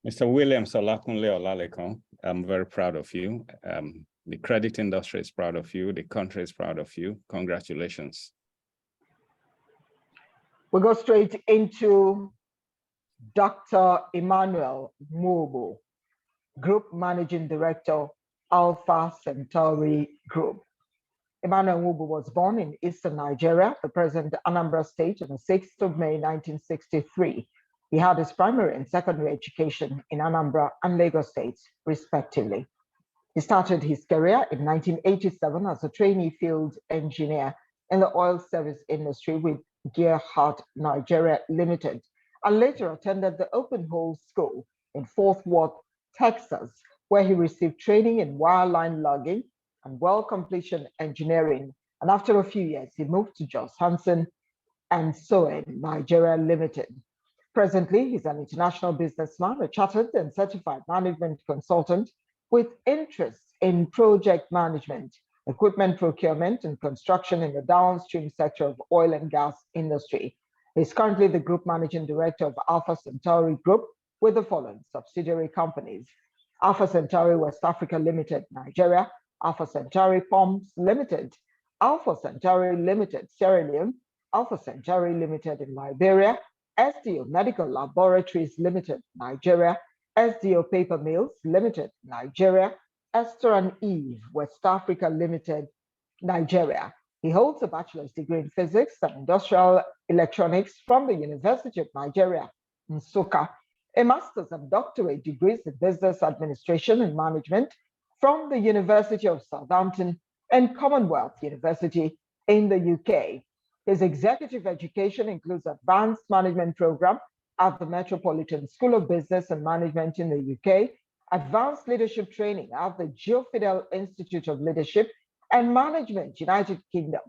Mr. Williams Olakunle Olalekan, I'm very proud of you. The credit industry is proud of you. The country is proud of you. Congratulations. We'll go straight into Dr. Emmanuel Nwogbo, Group Managing Director, Alpha Centauri Group. Emmanuel Nwogbo was born in Eastern Nigeria, the present Anambra State, on the 6th of May, 1963. He had his primary and secondary education in Anambra and Lagos states, respectively. He started his career in 1987 as a trainee field engineer in the oil service industry with Gearhart Nigeria Limited, and later attended the Open Hole School in Fort Worth, Texas, where he received training in wireline logging and well completion engineering. And after a few years, he moved to Jos Hansen and Soen Nigeria Limited. Presently, he's an international businessman, a chartered and certified management consultant with interests in project management, equipment procurement, and construction in the downstream sector of oil and gas industry. He's currently the Group Managing Director of Alpha Centauri Group with the following subsidiary companies: Alpha Centauri West Africa Limited, Nigeria; Alpha Centauri Pumps Limited; Alpha Centauri Limited, Sierra Leone; Alpha Centauri Limited in Liberia; SDO Medical Laboratories Limited, Nigeria; SDO Paper Mills Limited, Nigeria; Esther and Eve West Africa Limited, Nigeria. He holds a bachelor's degree in physics and industrial electronics from the University of Nigeria, Nsukka, a master's and doctorate degrees in business administration and management from the University of Southampton and Commonwealth University in the UK. His executive education includes advanced management program at the Metropolitan School of Business and Management in the UK, advanced leadership training at the Geofidel Institute of Leadership and Management, United Kingdom,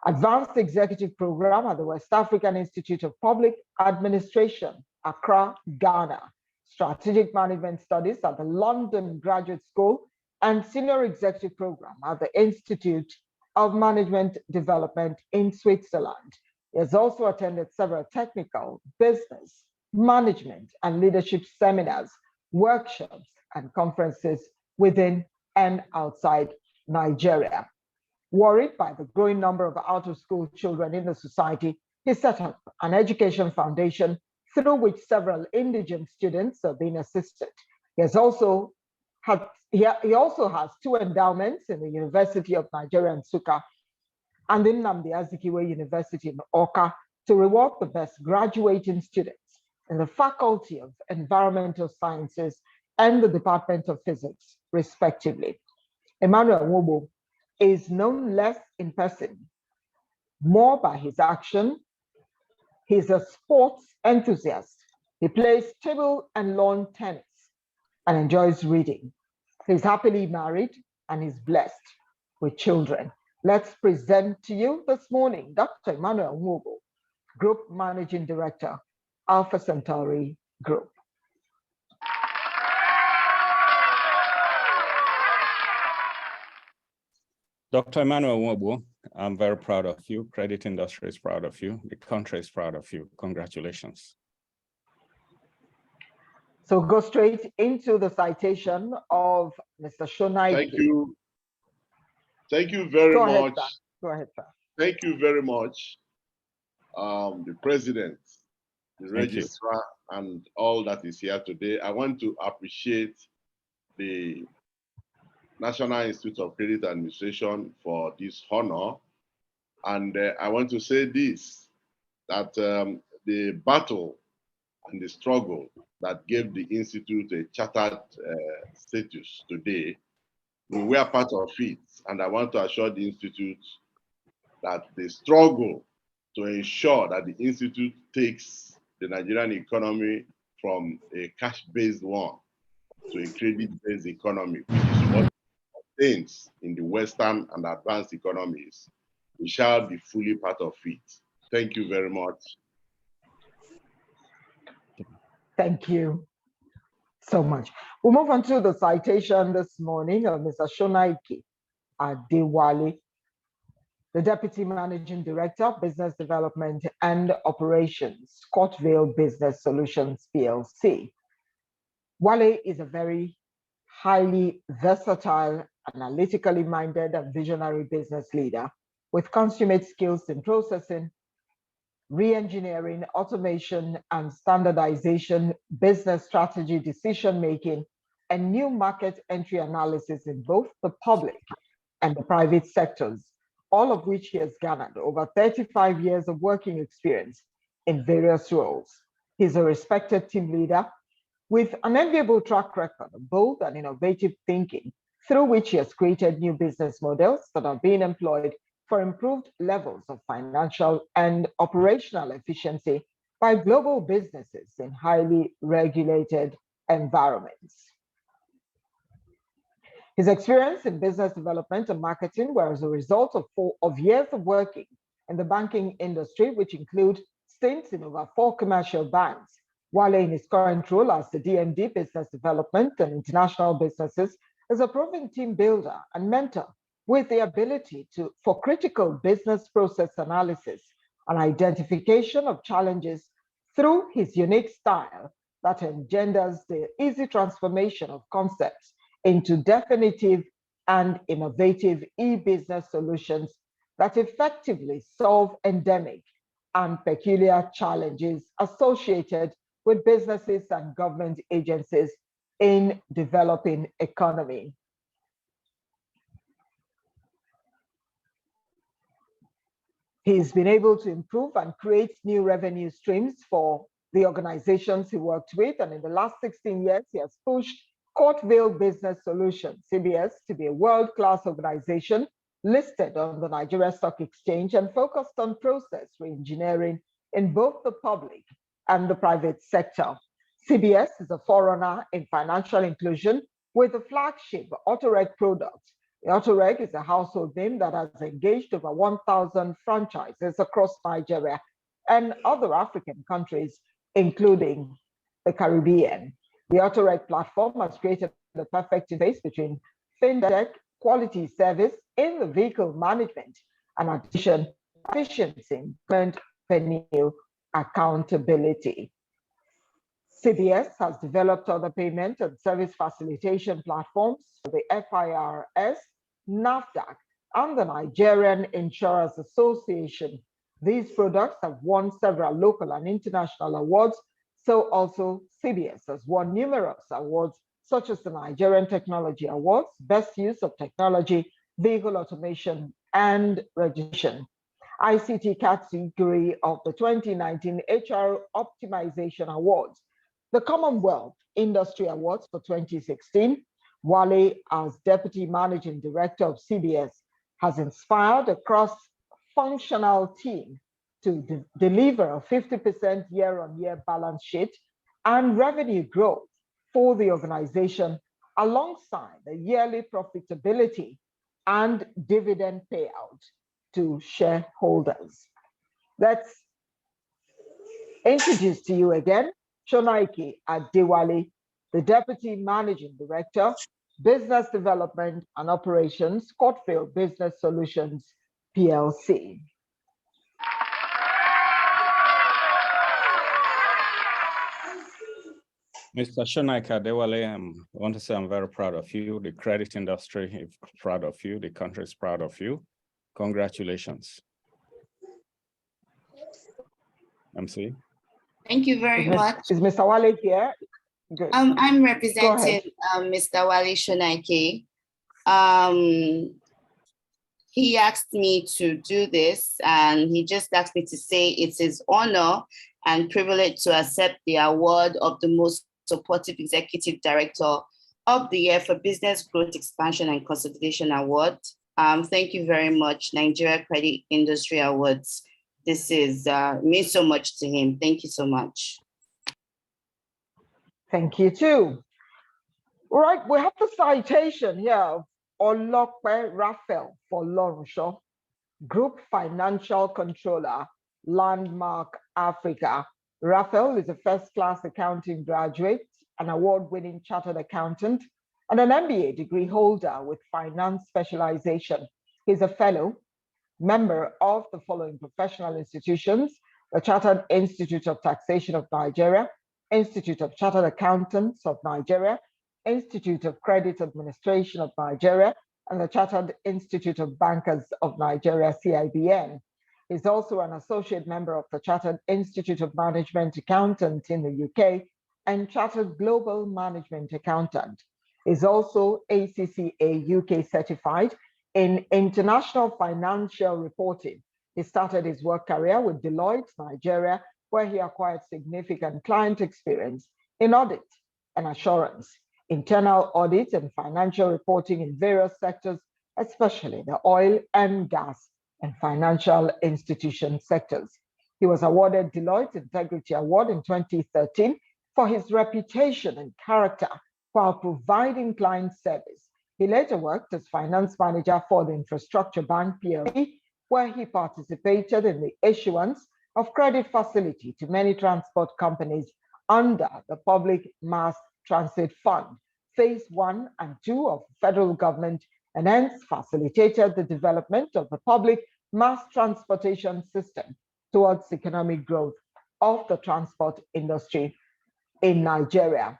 advanced executive program at the West African Institute of Public Administration, Accra, Ghana, strategic management studies at the London Graduate School, and senior executive program at the Institute of Management Development in Switzerland. He has also attended several technical, business, management, and leadership seminars, workshops, and conferences within and outside Nigeria. Worried by the growing number of out-of-school children in the society, he set up an education foundation through which several indigent students are being assisted. He also has 2 endowments in the University of Nigeria, Nsukka, and in Nnamdi Azikiwe University in Awka to reward the best graduating students in the Faculty of Environmental Sciences and the Department of Physics, respectively. Emmanuel Nwobo is known less in person, more by his action. He's a sports enthusiast. He plays table and lawn tennis and enjoys reading. He's happily married and is blessed with children. Let's present to you this morning Dr. Emmanuel Nwobo, Group Managing Director, Alpha Centauri Group. Dr. Emmanuel Nwobo, I'm very proud of you. Credit industry is proud of you. The country is proud of you. Congratulations. So go straight into the citation of Mr. Shonaike. Thank you. Thank you very much. Go ahead, sir. Thank you very much, the president, the registrar, and all that is here today. I want to appreciate the National Institute of Credit Administration for this honor. And I want to say this, that the battle and the struggle that gave the Institute a chartered status today, we were part of it. And I want to assure the Institute that the struggle to ensure that the Institute takes the Nigerian economy from a cash-based one to a credit-based economy, which is what things in the Western and advanced economies, we shall be fully part of it. Thank you very much. Thank you so much. We'll move on to the citation this morning of Mr. Shonaike Adewale, the Deputy Managing Director, Business Development and Operations, Scottvale Business Solutions PLC. Wale is a very highly versatile, analytically minded, and visionary business leader with consummate skills in processing, re-engineering, automation, and standardization, business strategy, decision-making, and new market entry analysis in both the public and the private sectors, all of which he has garnered over 35 years of working experience in various roles. He's a respected team leader with an enviable track record of bold and innovative thinking, through which he has created new business models that are being employed for improved levels of financial and operational efficiency by global businesses in highly regulated environments. His experience in business development and marketing were as a result of years of working in the banking industry, which include stints in over 4 commercial banks. While in his current role as the DMD Business Development and International Businesses, is a proven team builder and mentor with the ability for critical business process analysis, and identification of challenges through his unique style that engenders the easy transformation of concepts into definitive and innovative e-business solutions that effectively solve endemic and peculiar challenges associated with businesses and government agencies in developing economy. He's been able to improve and create new revenue streams for the organizations he worked with. And in the last 16 years, he has pushed Courtville Business Solutions, CBS, to be a world-class organization listed on the Nigeria Stock Exchange and focused on process reengineering in both the public and the private sector. CBS is a forerunner in financial inclusion with the flagship Autoreg product. The Autoreg is a household name that has engaged over 1,000 franchises across Nigeria and other African countries, including the Caribbean. The Autoreg platform has created the perfect interface between fintech, quality service in the vehicle management, and addition, efficiency, and revenue accountability. CBS has developed other payment and service facilitation platforms for the FIRS, NAFDAC, and the Nigerian Insurance Association. These products have won several local and international awards, so also CBS has won numerous awards such as the Nigerian Technology Awards, Best Use of Technology, Vehicle Automation, and Registration. ICT category of the 2019 HR Optimization Awards, the Commonwealth Industry Awards for 2016. Wale, as Deputy Managing Director of CBS, has inspired a cross-functional team to deliver a 50% year-on-year balance sheet and revenue growth for the organization, alongside the yearly profitability and dividend payout to shareholders. Let's introduce to you again Shonaike Adewale, the Deputy Managing Director, Business Development and Operations, Courtville Business Solutions, PLC. Mr. Shonaike Adewale, I want to say I'm very proud of you. The credit industry is proud of you. The country is proud of you. Congratulations. MC. Thank you very much. Is Mr. Wale here? Good. I'm representing Mr. Wale Shonaike. He asked me to do this, and he just asked me to say it's his honor and privilege to accept the award of the Most Supportive Executive Director of the Year for Business Growth Expansion and Consolidation Award. Thank you very much, Nigeria Credit Industry Awards. This is means so much to him. Thank you so much. Thank you too. All right, we have the citation here of Olokpe Raphael Folorunsho, Group Financial Controller, Landmark Africa. Raphael is a first-class accounting graduate, an award-winning chartered accountant, and an MBA degree holder with finance specialization. He's a fellow, member of the following professional institutions: the Chartered Institute of Taxation of Nigeria, Institute of Chartered Accountants of Nigeria, Institute of Credit Administration of Nigeria, and the Chartered Institute of Bankers of Nigeria, CIBN. He's also an associate member of the Chartered Institute of Management Accountants in the UK and Chartered Global Management Accountant. He's also ACCA UK certified in international financial reporting. He started his work career with Deloitte, Nigeria, where he acquired significant client experience in audit and assurance, internal audit and financial reporting in various sectors, especially the oil and gas and financial institution sectors. He was awarded Deloitte Integrity Award in 2013 for his reputation and character while providing client service. He later worked as finance manager for the Infrastructure Bank PLC, where he participated in the issuance of credit facility to many transport companies under the Public Mass Transit Fund, Phase 1 and 2 of federal government, and hence facilitated the development of the public mass transportation system towards economic growth of the transport industry in Nigeria.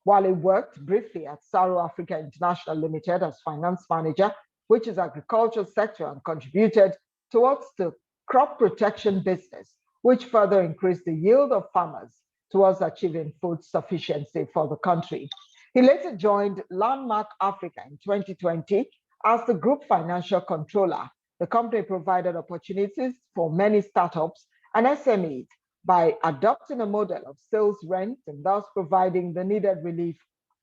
While he worked briefly at Saro Africa International Limited as finance manager, which is agriculture sector, and contributed towards the crop protection business, which further increased the yield of farmers towards achieving food sufficiency for the country. He later joined Landmark Africa in 2020 as the group financial controller. The company provided opportunities for many startups and SMEs by adopting a model of sales rent and thus providing the needed relief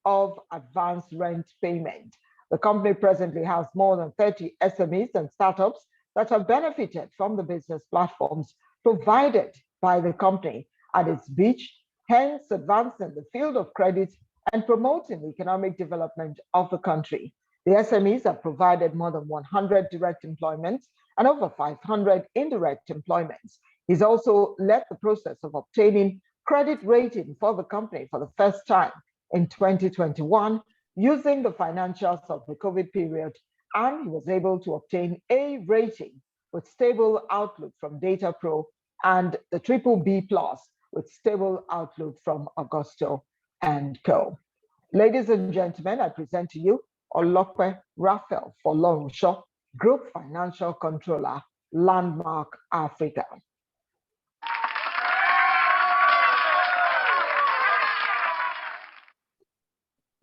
of advanced rent payment. The company presently has more than 30 SMEs and startups that have benefited from the business platforms provided by the company at its beach, hence advancing the field of credit and promoting the economic development of the country. The SMEs have provided more than 100 direct employments and over 500 indirect employments. He's also led the process of obtaining credit rating for the company for the first time in 2021, using the financials of the COVID period, and he was able to obtain A rating with stable outlook from DataPro and the BBB+ with stable outlook from Augusto & Co. Ladies and gentlemen, I present to you Olokwe Raphael Folorunsho, Group Financial Controller, Landmark Africa.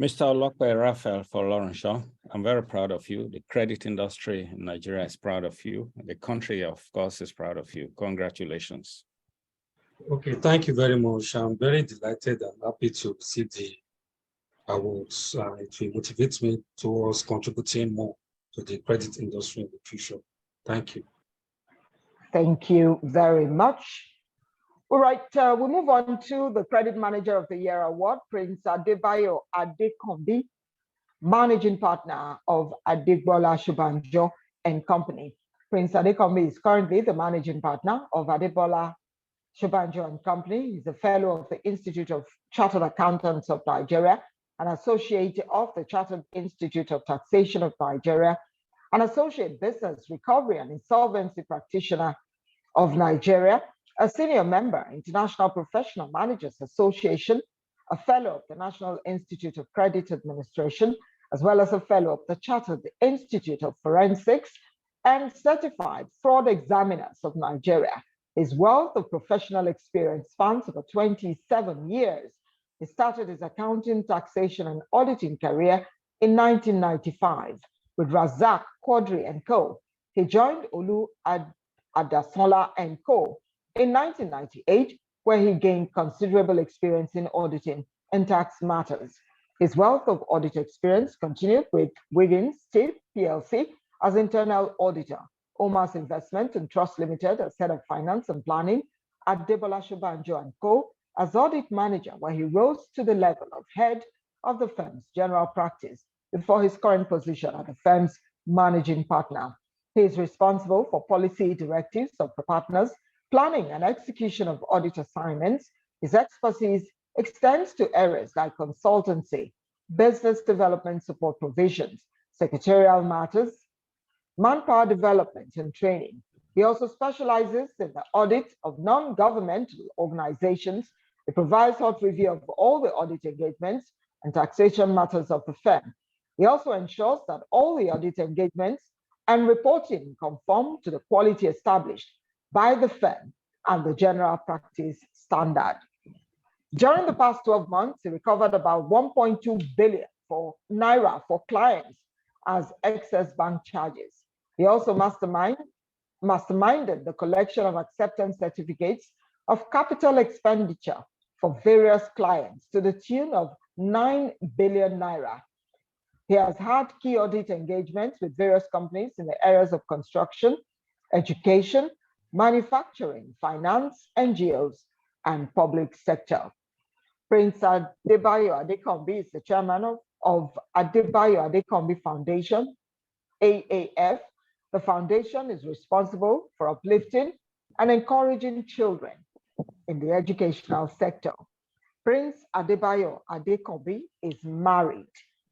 Mr. Olokwe Raphael Folorunsho, I'm very proud of you. The credit industry in Nigeria is proud of you. The country, of course, is proud of you. Congratulations. Okay, thank you very much. I'm very delighted and happy to receive the awards. It will motivate me towards contributing more to the credit industry in the future. Thank you. Thank you very much. All right, we move on to the Credit Manager of the Year Award, Prince Adebayo Adekombi, Managing Partner of Adebola Shobanjo and Company. Prince Adekombi is currently the Managing Partner of Adebola Shobanjo and Company. He's a Fellow of the Institute of Chartered Accountants of Nigeria, an Associate of the Chartered Institute of Taxation of Nigeria, an Associate Business Recovery and Insolvency Practitioner of Nigeria, a Senior Member, International Professional Managers Association, a Fellow of the National Institute of Credit Administration, as well as a Fellow of the Chartered Institute of Forensics and Certified Fraud Examiners of Nigeria. His wealth of professional experience spans over 27 years. He started his accounting, taxation, and auditing career in 1995 with Razak Quadri & Co. He joined Olu Adasola & Co. in 1998, where he gained considerable experience in auditing and tax matters. His wealth of audit experience continued with Wiggins Steve PLC as internal auditor, Omas Investment and Trust Limited as head of finance and planning, Adebola Shobanjo & Co. as audit manager, where he rose to the level of head of the firm's general practice before his current position at the firm's managing partner. He is responsible for policy directives of the partners, planning and execution of audit assignments. His expertise extends to areas like consultancy, business development support provisions, secretarial matters, manpower development and training. He also specializes in the audit of non-governmental organizations. He provides hot review of all the audit engagements and taxation matters of the firm. He also ensures that all the audit engagements and reporting conform to the quality established by the firm and the general practice standard. During the past 12 months, he recovered about 1.2 billion naira for clients as excess bank charges. He also masterminded the collection of acceptance certificates of capital expenditure for various clients to the tune of 9 billion naira. He has had key audit engagements with various companies in the areas of construction, education, manufacturing, finance, NGOs, and public sector. Prince Adebayo Adekombi is the chairman of Adebayo Adekombi Foundation, AAF. The foundation is responsible for uplifting and encouraging children in the educational sector. Prince Adebayo Adekombi is married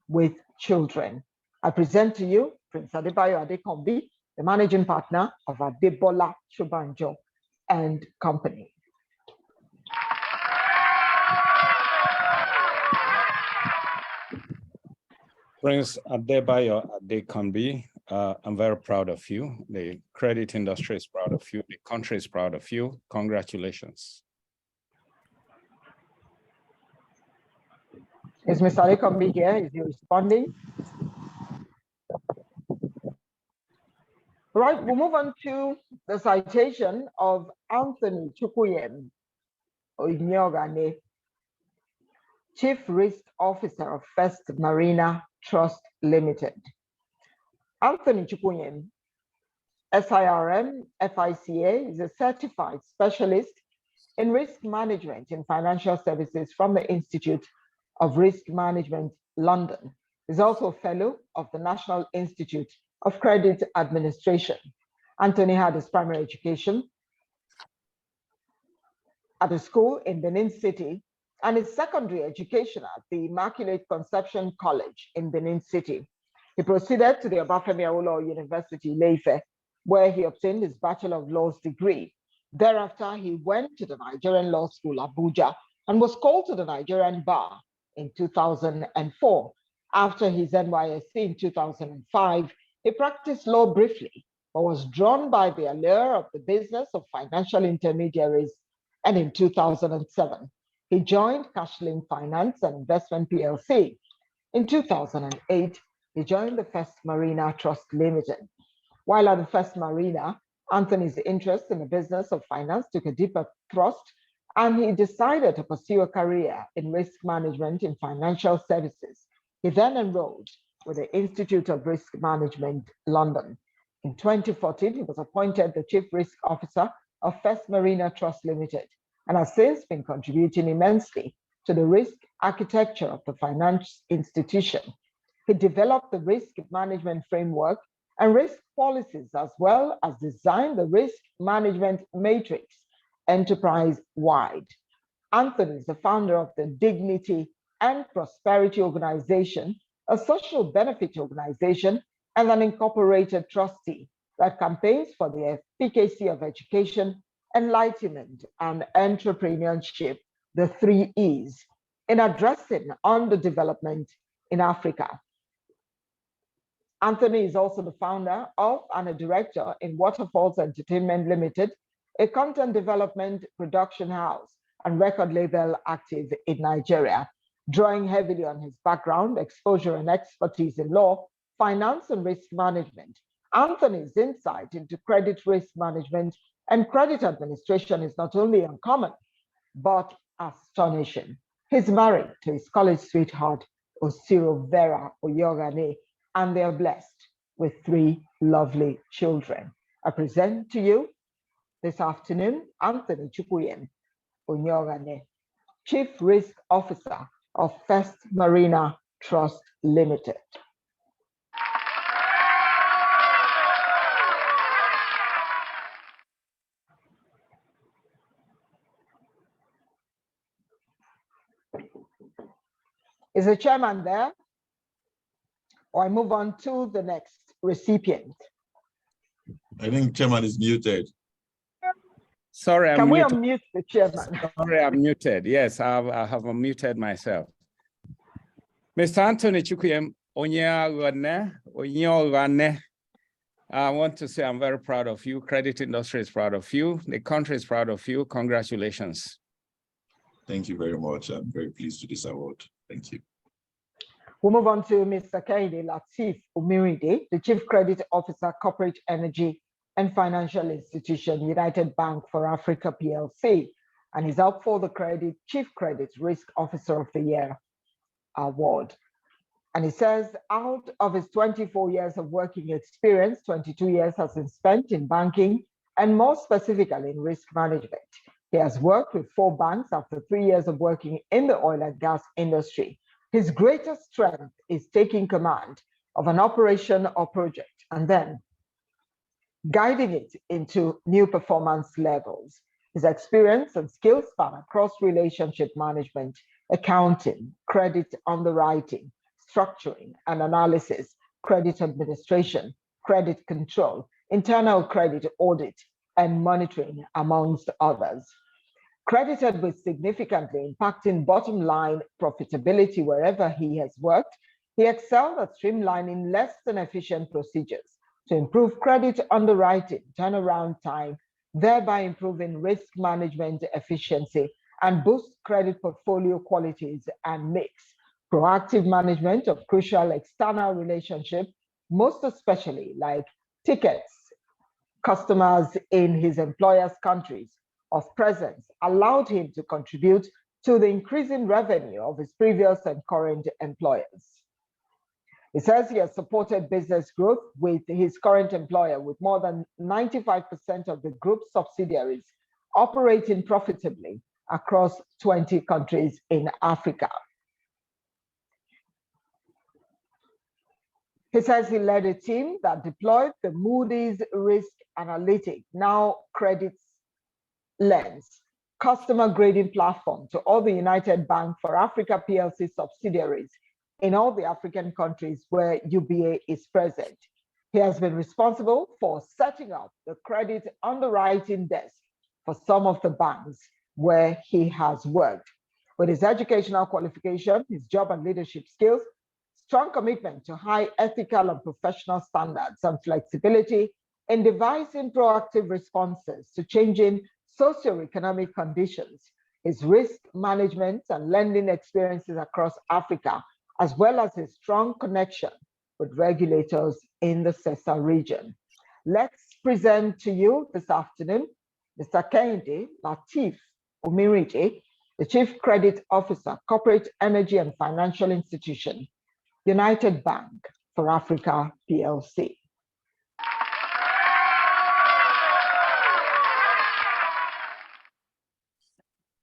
with children. I present to you Prince Adebayo Adekombi, the managing partner of Adebola Shobanjo and Company. Prince Adebayo Adekanbi, I'm very proud of you. The credit industry is proud of you. The country is proud of you. Congratulations. Is Mr. Adekanbi here? Is he responding? Right, we'll move on to the citation of Anthony Chukwuyem Onyogane, Chief Risk Officer of First Marina Trust Limited. Anthony Chukwuyem, SIRM FICA, is a certified specialist in risk management in financial services from the Institute of Risk Management, London. He's also a fellow of the National Institute of Credit Administration. Anthony had his primary education at a school in Benin City and his secondary education at the Immaculate Conception College in Benin City. He proceeded to the Obafemi Awolowo University, Ile-Ife, where he obtained his Bachelor of Laws degree. Thereafter, he went to the Nigerian Law School, Abuja, and was called to the Nigerian Bar in 2004. After his NYSC in 2005, he practiced law briefly, but was drawn by the allure of the business of financial intermediaries. And in 2007, he joined Cashlink Finance and Investment PLC. In 2008, he joined the First Marina Trust Limited. While at the First Marina, Anthony's interest in the business of finance took a deeper thrust, and he decided to pursue a career in risk management in financial services. He then enrolled with the Institute of Risk Management, London. In 2014, he was appointed the Chief Risk Officer of First Marina Trust Limited, and has since been contributing immensely to the risk architecture of the finance institution. He developed the risk management framework and risk policies, as well as designed the risk management matrix enterprise-wide. Anthony is the founder of the Dignity and Prosperity Organization, a social benefit organization, and an incorporated trustee that campaigns for the efficacy of education, enlightenment, and entrepreneurship, the 3 E's, in addressing underdevelopment in Africa. Anthony is also the founder of and a director in Waterfalls Entertainment Limited, a content development production house and record label active in Nigeria. Drawing heavily on his background, exposure, and expertise in law, finance, and risk management, Anthony's insight into credit risk management and credit administration is not only uncommon, but astonishing. He's married to his college sweetheart, Osiro Vera Oyogane, and they're blessed with 3 lovely children. I present to you this afternoon, Anthony Chukwuyem Onyogane, Chief Risk Officer of First Marina Trust Limited. Is the chairman there? Or I move on to the next recipient. I think chairman is muted. Sorry, I'm Can we muted. unmute the chairman? Sorry, I'm muted. Yes, I have unmuted myself. Mr. Anthony Chukwuyem Onyogane, I want to say I'm very proud of you. Credit industry is proud of you. The country is proud of you. Congratulations. Thank you very much. I'm very pleased with this award. Thank you. We'll move on to Mr. Kehinde Lateef Omiride, the Chief Credit Officer, Corporate Energy and Financial Institution, United Bank for Africa PLC, and he's up for the Chief Credit Risk Officer of the Year award. And he says, out of his 24 years of working experience, 22 years has been spent in banking and more specifically in risk management. He has worked with 4 banks after 3 years of working in the oil and gas industry. His greatest strength is taking command of an operation or project and then guiding it into new performance levels. His experience and skills span across relationship management, accounting, credit underwriting, structuring and analysis, credit administration, credit control, internal credit audit, and monitoring, amongst others. Credited with significantly impacting bottom line profitability wherever he has worked, he excelled at streamlining less than efficient procedures to improve credit underwriting turnaround time, thereby improving risk management efficiency and boost credit portfolio qualities and mix. Proactive management of crucial external relationships, most especially like tickets, customers in his employer's countries of presence, allowed him to contribute to the increasing revenue of his previous and current employers. He says he has supported business growth with his current employer, with more than 95% of the group's subsidiaries operating profitably across 20 countries in Africa. He says he led a team that deployed the Moody's Risk Analytic, now Credit Lens, customer grading platform to all the United Bank for Africa PLC subsidiaries in all the African countries where UBA is present. He has been responsible for setting up the credit underwriting desk for some of the banks where he has worked. With his educational qualification, his job and leadership skills, strong commitment to high ethical and professional standards, and flexibility in devising proactive responses to changing socioeconomic conditions, his risk management and lending experiences across Africa, as well as his strong connection with regulators in the CESA region. Let's present to you this afternoon Mr. Kehinde Lateef Omirije, the Chief Credit Officer, Corporate Energy and Financial Institution, United Bank for Africa PLC.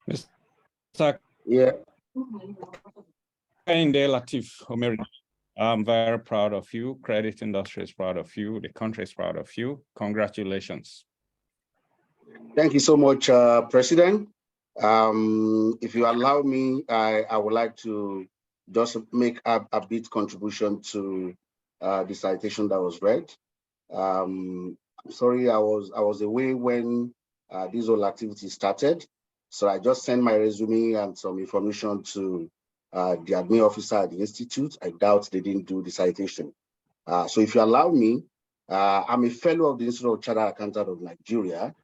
Mr. Kehinde Lateef Omirije, I'm very proud of you. Credit industry is proud of you. The country is proud of you. Congratulations. Thank you so much, President. If you allow me, I would like to just make a bit contribution to the citation that was read. I'm sorry, I was away when this whole activity started. So I just sent my resume and some information to the admin officer at the Institute. I doubt they didn't do the citation. So if you allow me, I'm a fellow of the Institute of Chartered Accountants of Nigeria.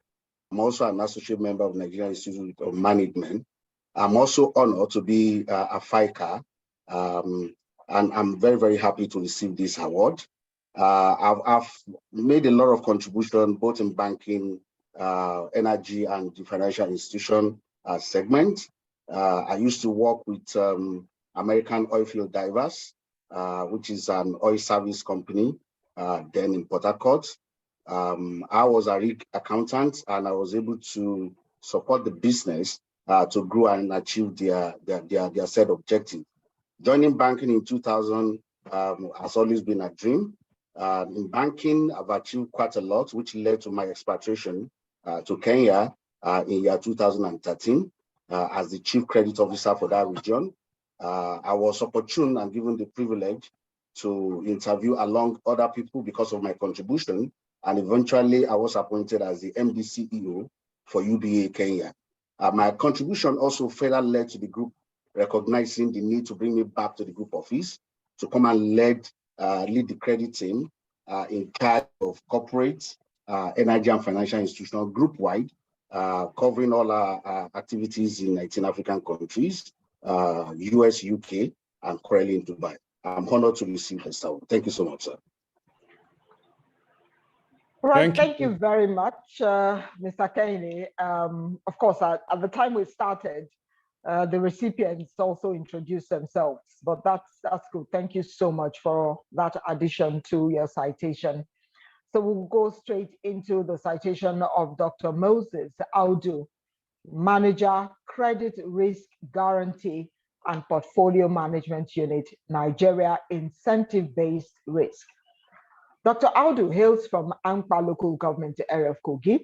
I'm also an associate member of Nigerian Institute of Management. I'm also honored to be a FICA, and I'm very, very happy to receive this award. I've made a lot of contribution both in banking, energy, and the financial institution segment. I used to work with American Oilfield Divers, which is an oil service company, then in Port Harcourt. I was a RIC accountant, and I was able to support the business to grow and achieve their set objectives. Joining banking in 2000 has always been a dream. In banking, I've achieved quite a lot, which led to my expatriation to Kenya in year 2013 as the Chief Credit Officer for that region. I was opportune and given the privilege to interview along other people because of my contribution, and eventually I was appointed as the MD CEO for UBA Kenya. My contribution also further led to the group recognizing the need to bring me back to the group office to come and lead the credit team in charge of corporate, energy and financial institutional group-wide, covering all our activities in 19 African countries, US, UK, and currently in Dubai. I'm honored to receive this award. Thank you so much, sir. Right, thank you very much, Mr. Kehinde. Of course, at the time we started, the recipients also introduced themselves, but that's good. Thank you so much for that addition to your citation. So we'll go straight into the citation of Dr. Moses Audu, Manager, Credit Risk Guarantee and Portfolio Management Unit, Nigeria, Incentive-Based Risk. Dr. Audu hails from Ankpa local government area of Kogi.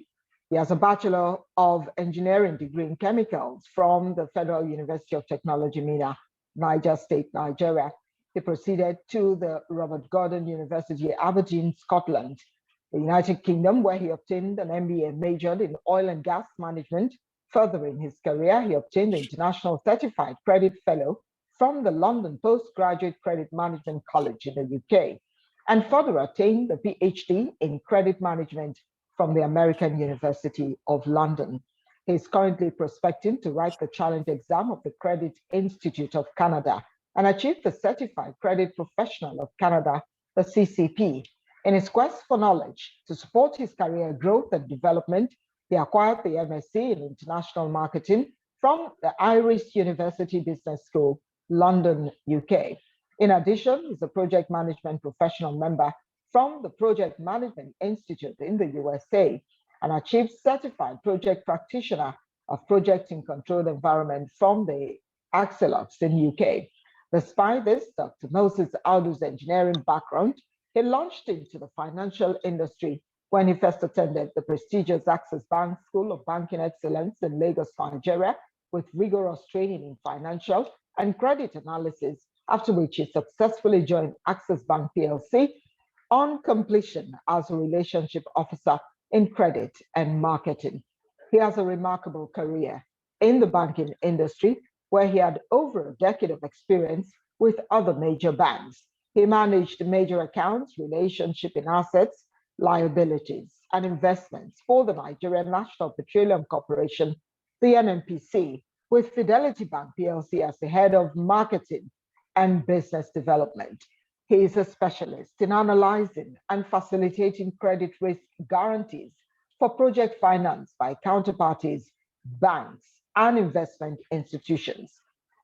He has a Bachelor of Engineering degree in Chemicals from the Federal University of Technology, Mina, Niger State, Nigeria. He proceeded to the Robert Gordon University, Aberdeen, Scotland. the United Kingdom, where he obtained an MBA and majored in oil and gas management. Further in his career, he obtained the International Certified Credit Fellow from the London Postgraduate Credit Management College in the UK, and further attained the PhD in Credit Management from the American University of London. He is currently prospecting to write the challenge exam of the Credit Institute of Canada and achieve the Certified Credit Professional of Canada, the CCP. In his quest for knowledge to support his career growth and development, he acquired the MSc in International Marketing from the Irish University Business School, London, UK. In addition, he's a project management professional member from the Project Management Institute in the USA and achieved certified project practitioner of projects in controlled environment from the Axelox in UK. Despite this, Dr. Moses Audu's engineering background, he launched into the financial industry when he first attended the prestigious Access Bank School of Banking Excellence in Lagos, Nigeria, with rigorous training in financial and credit analysis, after which he successfully joined Access Bank PLC on completion as a relationship officer in credit and marketing. He has a remarkable career in the banking industry, where he had over a decade of experience with other major banks. He managed major accounts, relationship in assets, liabilities, and investments for the Nigerian National Petroleum Corporation, the NNPC, with Fidelity Bank PLC as the head of marketing and business development. He is a specialist in analyzing and facilitating credit risk guarantees for project finance by counterparties, banks, and investment institutions.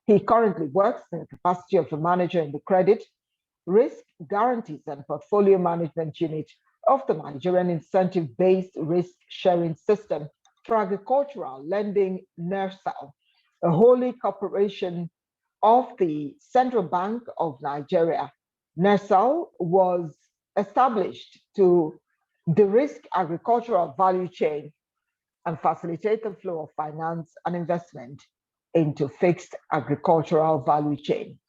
He currently works in the capacity of a manager in the credit, risk guarantees, and portfolio management unit of the Nigerian incentive-based risk sharing system for agricultural lending, NERSAL, a wholly corporation of the Central Bank of Nigeria. NERSAL was established to de-risk agricultural value chain and facilitate the flow of finance and investment into fixed agricultural value chain.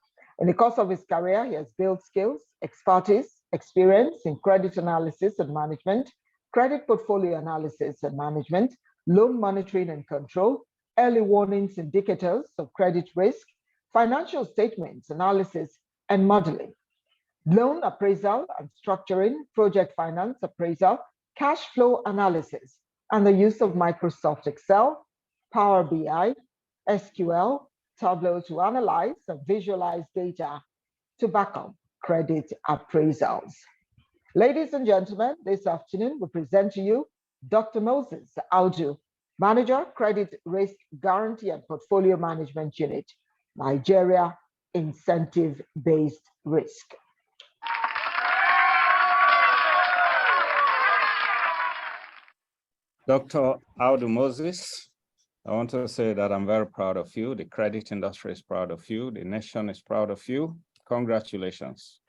In the course of his career, he has built skills, expertise, experience in credit analysis and management, credit portfolio analysis and management, loan monitoring and control, early warnings, indicators of credit risk, financial statements analysis and modeling, loan appraisal and structuring, project finance appraisal, cash flow analysis, and the use of Microsoft Excel, Power BI, SQL, Tableau to analyze and visualize data to back up credit appraisals. Ladies and gentlemen, this afternoon we present to you Dr. Moses Audu, Manager, Credit Risk Guarantee and Portfolio Management Unit, Nigeria Incentive-Based Risk. Dr. Audu Moses, I want to say that I'm very proud of you. The credit industry is proud of you. The nation is proud of you. Congratulations.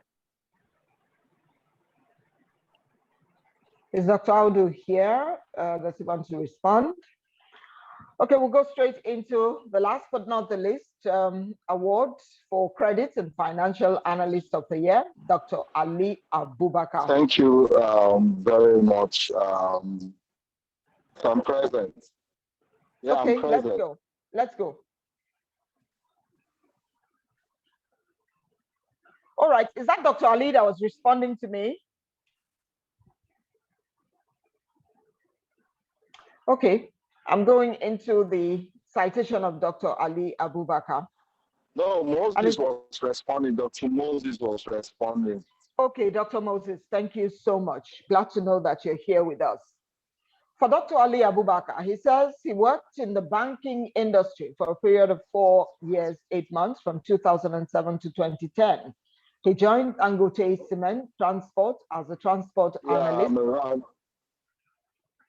Is Dr. Audu here? Does he want to respond? Okay, we'll go straight into the last but not the least award for Credit and Financial Analyst of the Year, Dr. Ali Abubakar. Thank you very much. So I'm present. Yeah, okay, I'm present. let's go. Let's go. All right, is that Dr. Ali that was responding to me? Okay, I'm going into the citation of Dr. Ali Abubakar. No, Moses was responding. Dr. Moses was responding. Okay, Dr. Moses, thank you so much. Glad to know that you're here with us. For Dr. Ali Abubakar, he says he worked in the banking industry for a period of 4 years, 8 months from 2007 to 2010. He joined Dangote Cement Transport as a transport analyst,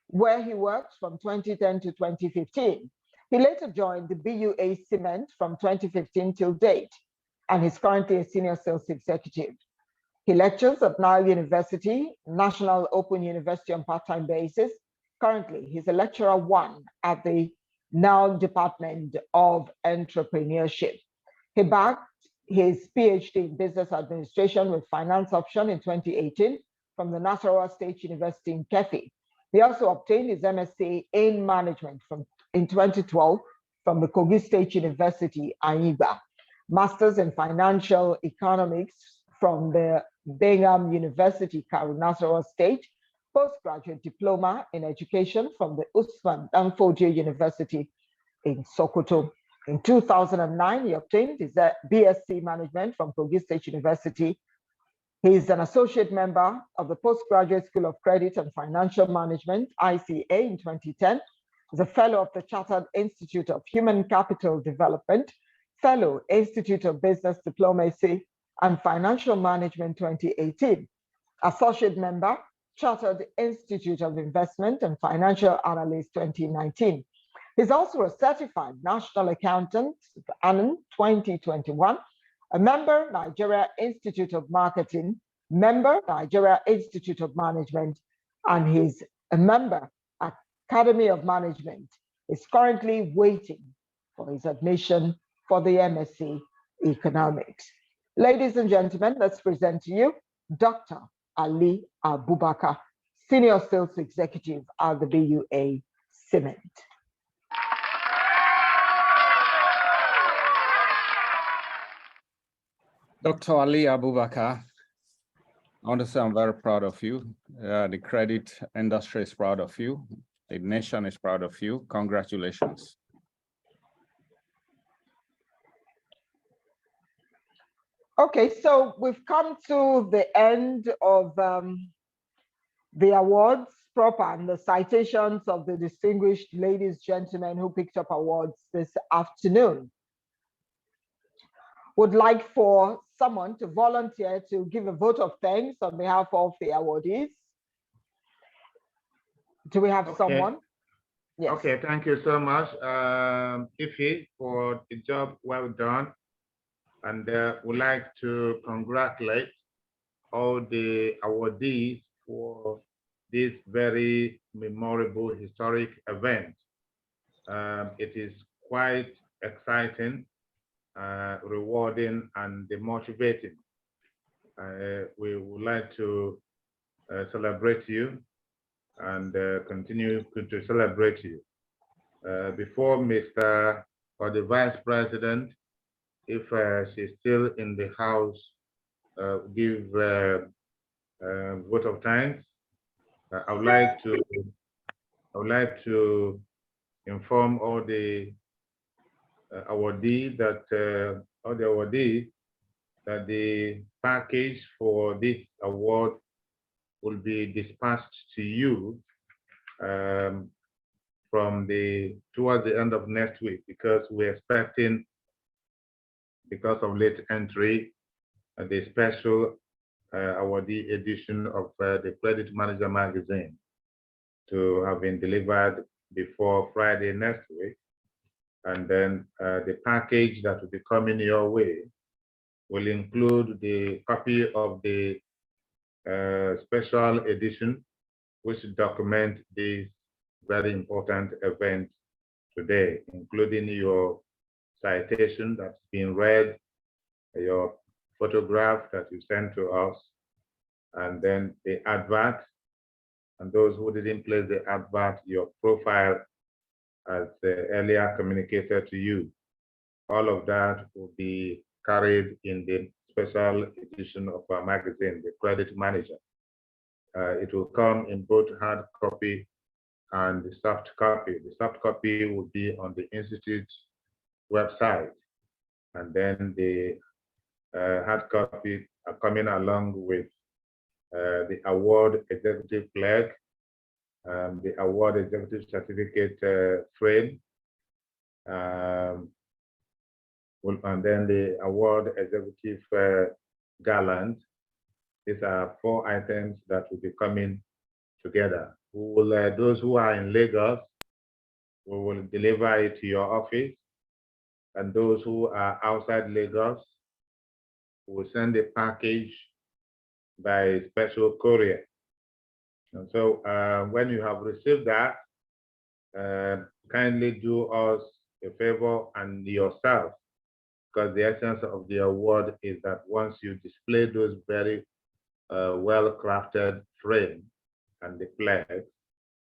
where he worked from 2010 to 2015. He later joined the BUA Cement from 2015 till date, and he's currently a senior sales executive. He lectures at Nile University, National Open University on part-time basis. Currently, he's a lecturer 1 at the Nile Department of Entrepreneurship. He backed his PhD in Business Administration with Finance Option in 2018, from the Nasarawa State University in Kefi. He also obtained his MSc in Management in 2012 from the Kogi State University, Aiba, Masters in Financial Economics from the Bingham University, Nasarawa State, postgraduate diploma in education from the Usman Danfodio University in Sokoto. In 2009, he obtained his BSc Management from Kogi State University. He is an associate member of the Postgraduate School of Credit and Financial Management, ICA, in 2010. He's a fellow of the Chartered Institute of Human Capital Development, fellow Institute of Business Diplomacy and Financial Management 2018, associate member, Chartered Institute of Investment and Financial Analyst 2019. He's also a certified national accountant, ANN 2021, a member, Nigeria Institute of Marketing, member, Nigeria Institute of Management, and he's a member, Academy of Management. Is currently waiting for his admission for the MSc Economics. Ladies and gentlemen, let's present to you Dr. Ali Abubakar, Senior Sales Executive at the BUA Cement. Dr. Ali Abubakar, I want to say I'm very proud of you. The credit industry is proud of you. The nation is proud of you. Congratulations. Okay, so we've come to the end of the awards proper and the citations of the distinguished ladies, gentlemen who picked up awards this afternoon. Would like for someone to volunteer to give a vote of thanks on behalf of the awardees. Do we have someone? Yes. Okay, thank you so much, Ife, for the job well done. And would like to congratulate all the awardees for this very memorable historic event. It is quite exciting, rewarding, and motivating. We would like to celebrate you and continue to celebrate you. Before Mr. or the Vice President, if she's still in the house, give vote of thanks. I would like to inform all the awardees that the package for this award will be dispatched to you towards the end of next week, because we're expecting, because of late entry, the special awardee edition of the Credit Manager magazine to have been delivered before Friday next week. And then the package that will be coming your way will include the copy of the special edition, which document this very important event today, including your citation that's been read, your photograph that you sent to us, and then the advert. And those who didn't place the advert, your profile as earlier communicated to you. All of that will be carried in the special edition of our magazine, The Credit Manager. It will come in both hard copy and the soft copy. The soft copy will be on the Institute website, and then the hard copy are coming along with the award executive flag, the award executive certificate frame, and then the award executive garland. These are 4 items that will be coming together. Those who are in Lagos, we will deliver it to your office, and those who are outside Lagos, we will send a package by special courier. And so when you have received that, kindly do us a favor and yourself, because the essence of the award is that once you display those very well-crafted frame and the flag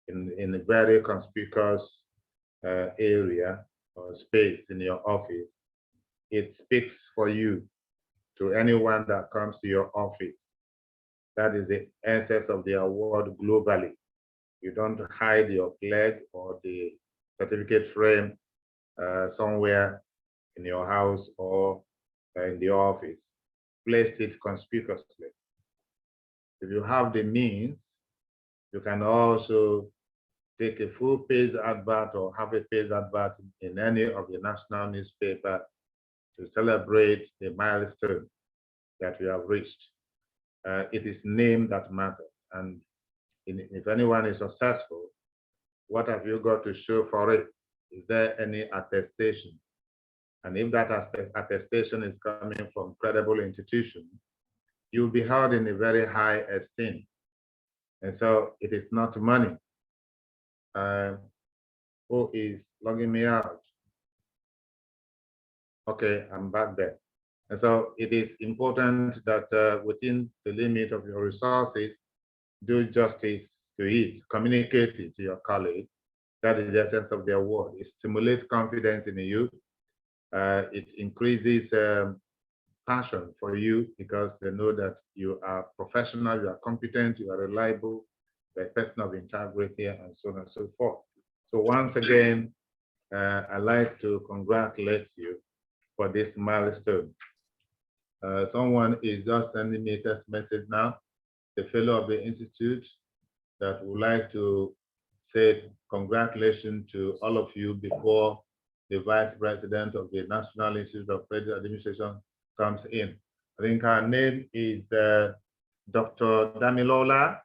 in a very conspicuous area or space in your office, it speaks for you to anyone that comes to your office. That is the essence of the award globally. You don't hide your flag or the certificate frame somewhere in your house or in the office. Place it conspicuously. If you have the means, you can also take a full page advert or have a page advert in any of the national newspaper to celebrate the milestone that you have reached. It is name that matters. And if anyone is successful, what have you got to show for it? Is there any attestation? And if that attestation is coming from credible institutions, you'll be held in a very high esteem. And so it is not money. Who is logging me out? Okay, I'm back there. And so it is important that within the limit of your resources, do justice to it, communicate it to your colleagues. That is the essence of the award. It stimulates confidence in the youth. It increases passion for you because they know that you are professional, you are competent, you are reliable, you're a person of integrity, and so on and so forth. So once again, I'd like to congratulate you for this milestone. Someone is just sending me a text message now, the fellow of the Institute, that would like to say congratulations to all of you before the Vice President of the National Institute of Credit Administration comes in. I think her name is Dr. Damilola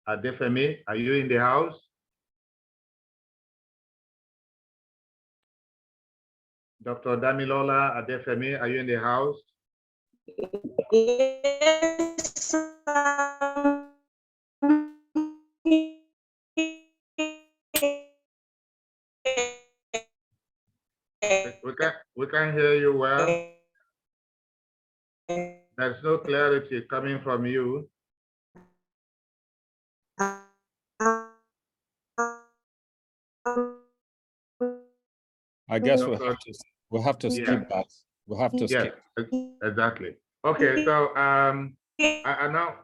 Adefemi. Are you in the house? Dr. Damilola Adefemi, are you in the house? Yes, we can't hear you well. There's no clarity coming from you. I guess we'll have to skip that. We'll have to skip. Exactly. Okay, so I now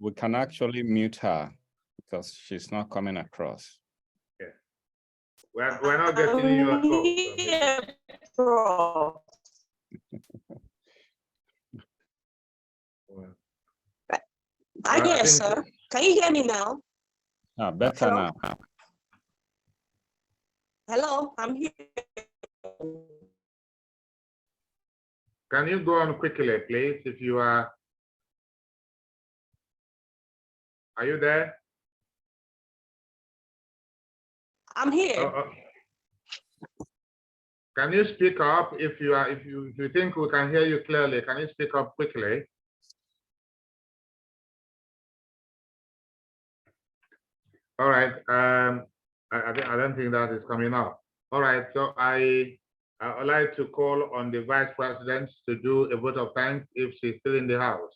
we can actually mute her because she's not coming across. Yeah. We're not getting you at all. I guess, sir. Can you hear me now? Better now. Hello, I'm here. Can you go on quickly, please, if you are you there? I'm here. Can you speak up if you think we can hear you clearly? Can you speak up quickly? All right. I don't think that is coming up. All right. So I would like to call on the Vice President to do a vote of thanks if she's still in the house.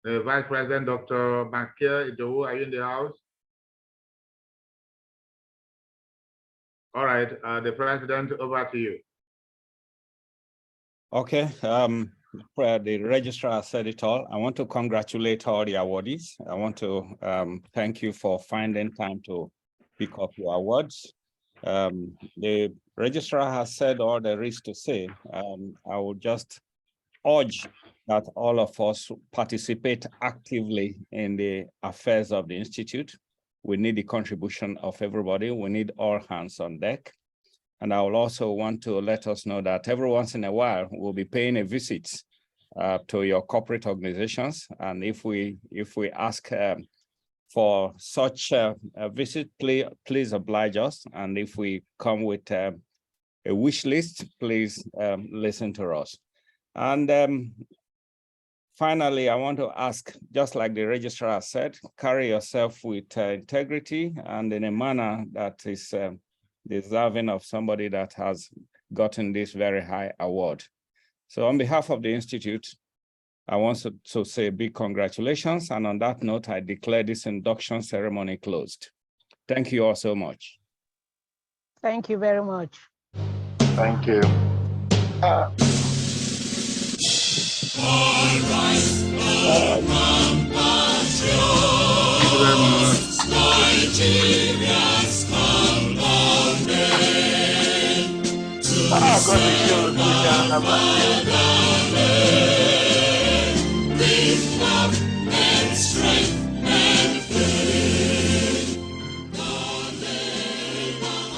The Vice President, Dr. Bankia Idowu, are you in the house? All right, the President, over to you. Okay, the registrar said it all. I want to congratulate all the awardees. I want to thank you for finding time to pick up your awards. The registrar has said all there is to say. I will just urge that all of us participate actively in the affairs of the Institute. We need the contribution of everybody. We need all hands on deck. And I will also want to let us know that every once in a while, we'll be paying a visit to your corporate organizations. And if we ask for such a visit, please oblige us. And if we come with a wish list, please listen to us. And Finally, I want to ask, just like the registrar said, carry yourself with integrity and in a manner that is deserving of somebody that has gotten this very high award. So on behalf of the Institute, I want to say big congratulations. And on that note, I declare this induction ceremony closed. Thank you all so much. Thank you very much. Thank you. With love and strength and faith, the name of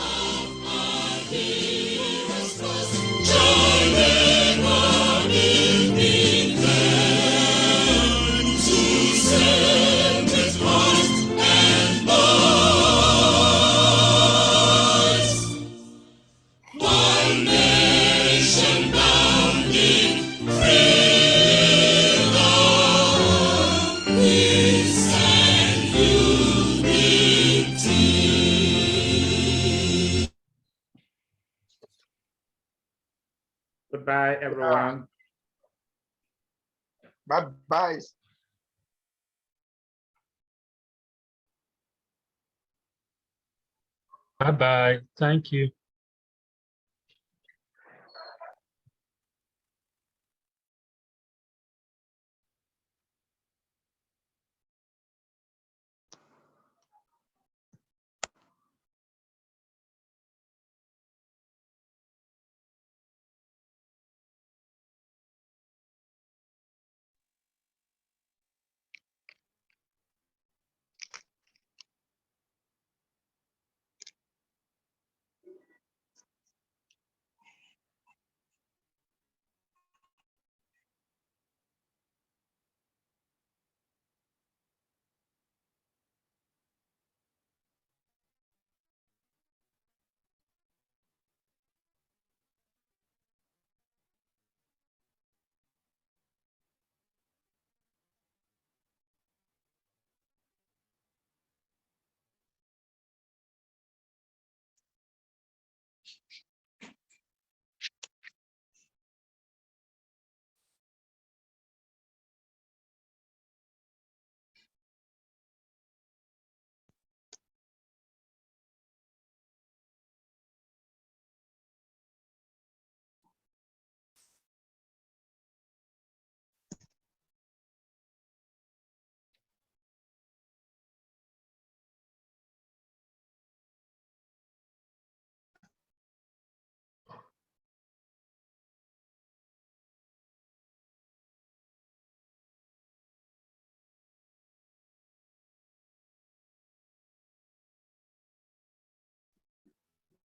our heroes was joining on in the men to send with heart and voice. One nation bound in freedom. Goodbye, everyone. Bye-bye. Bye-bye. Thank you.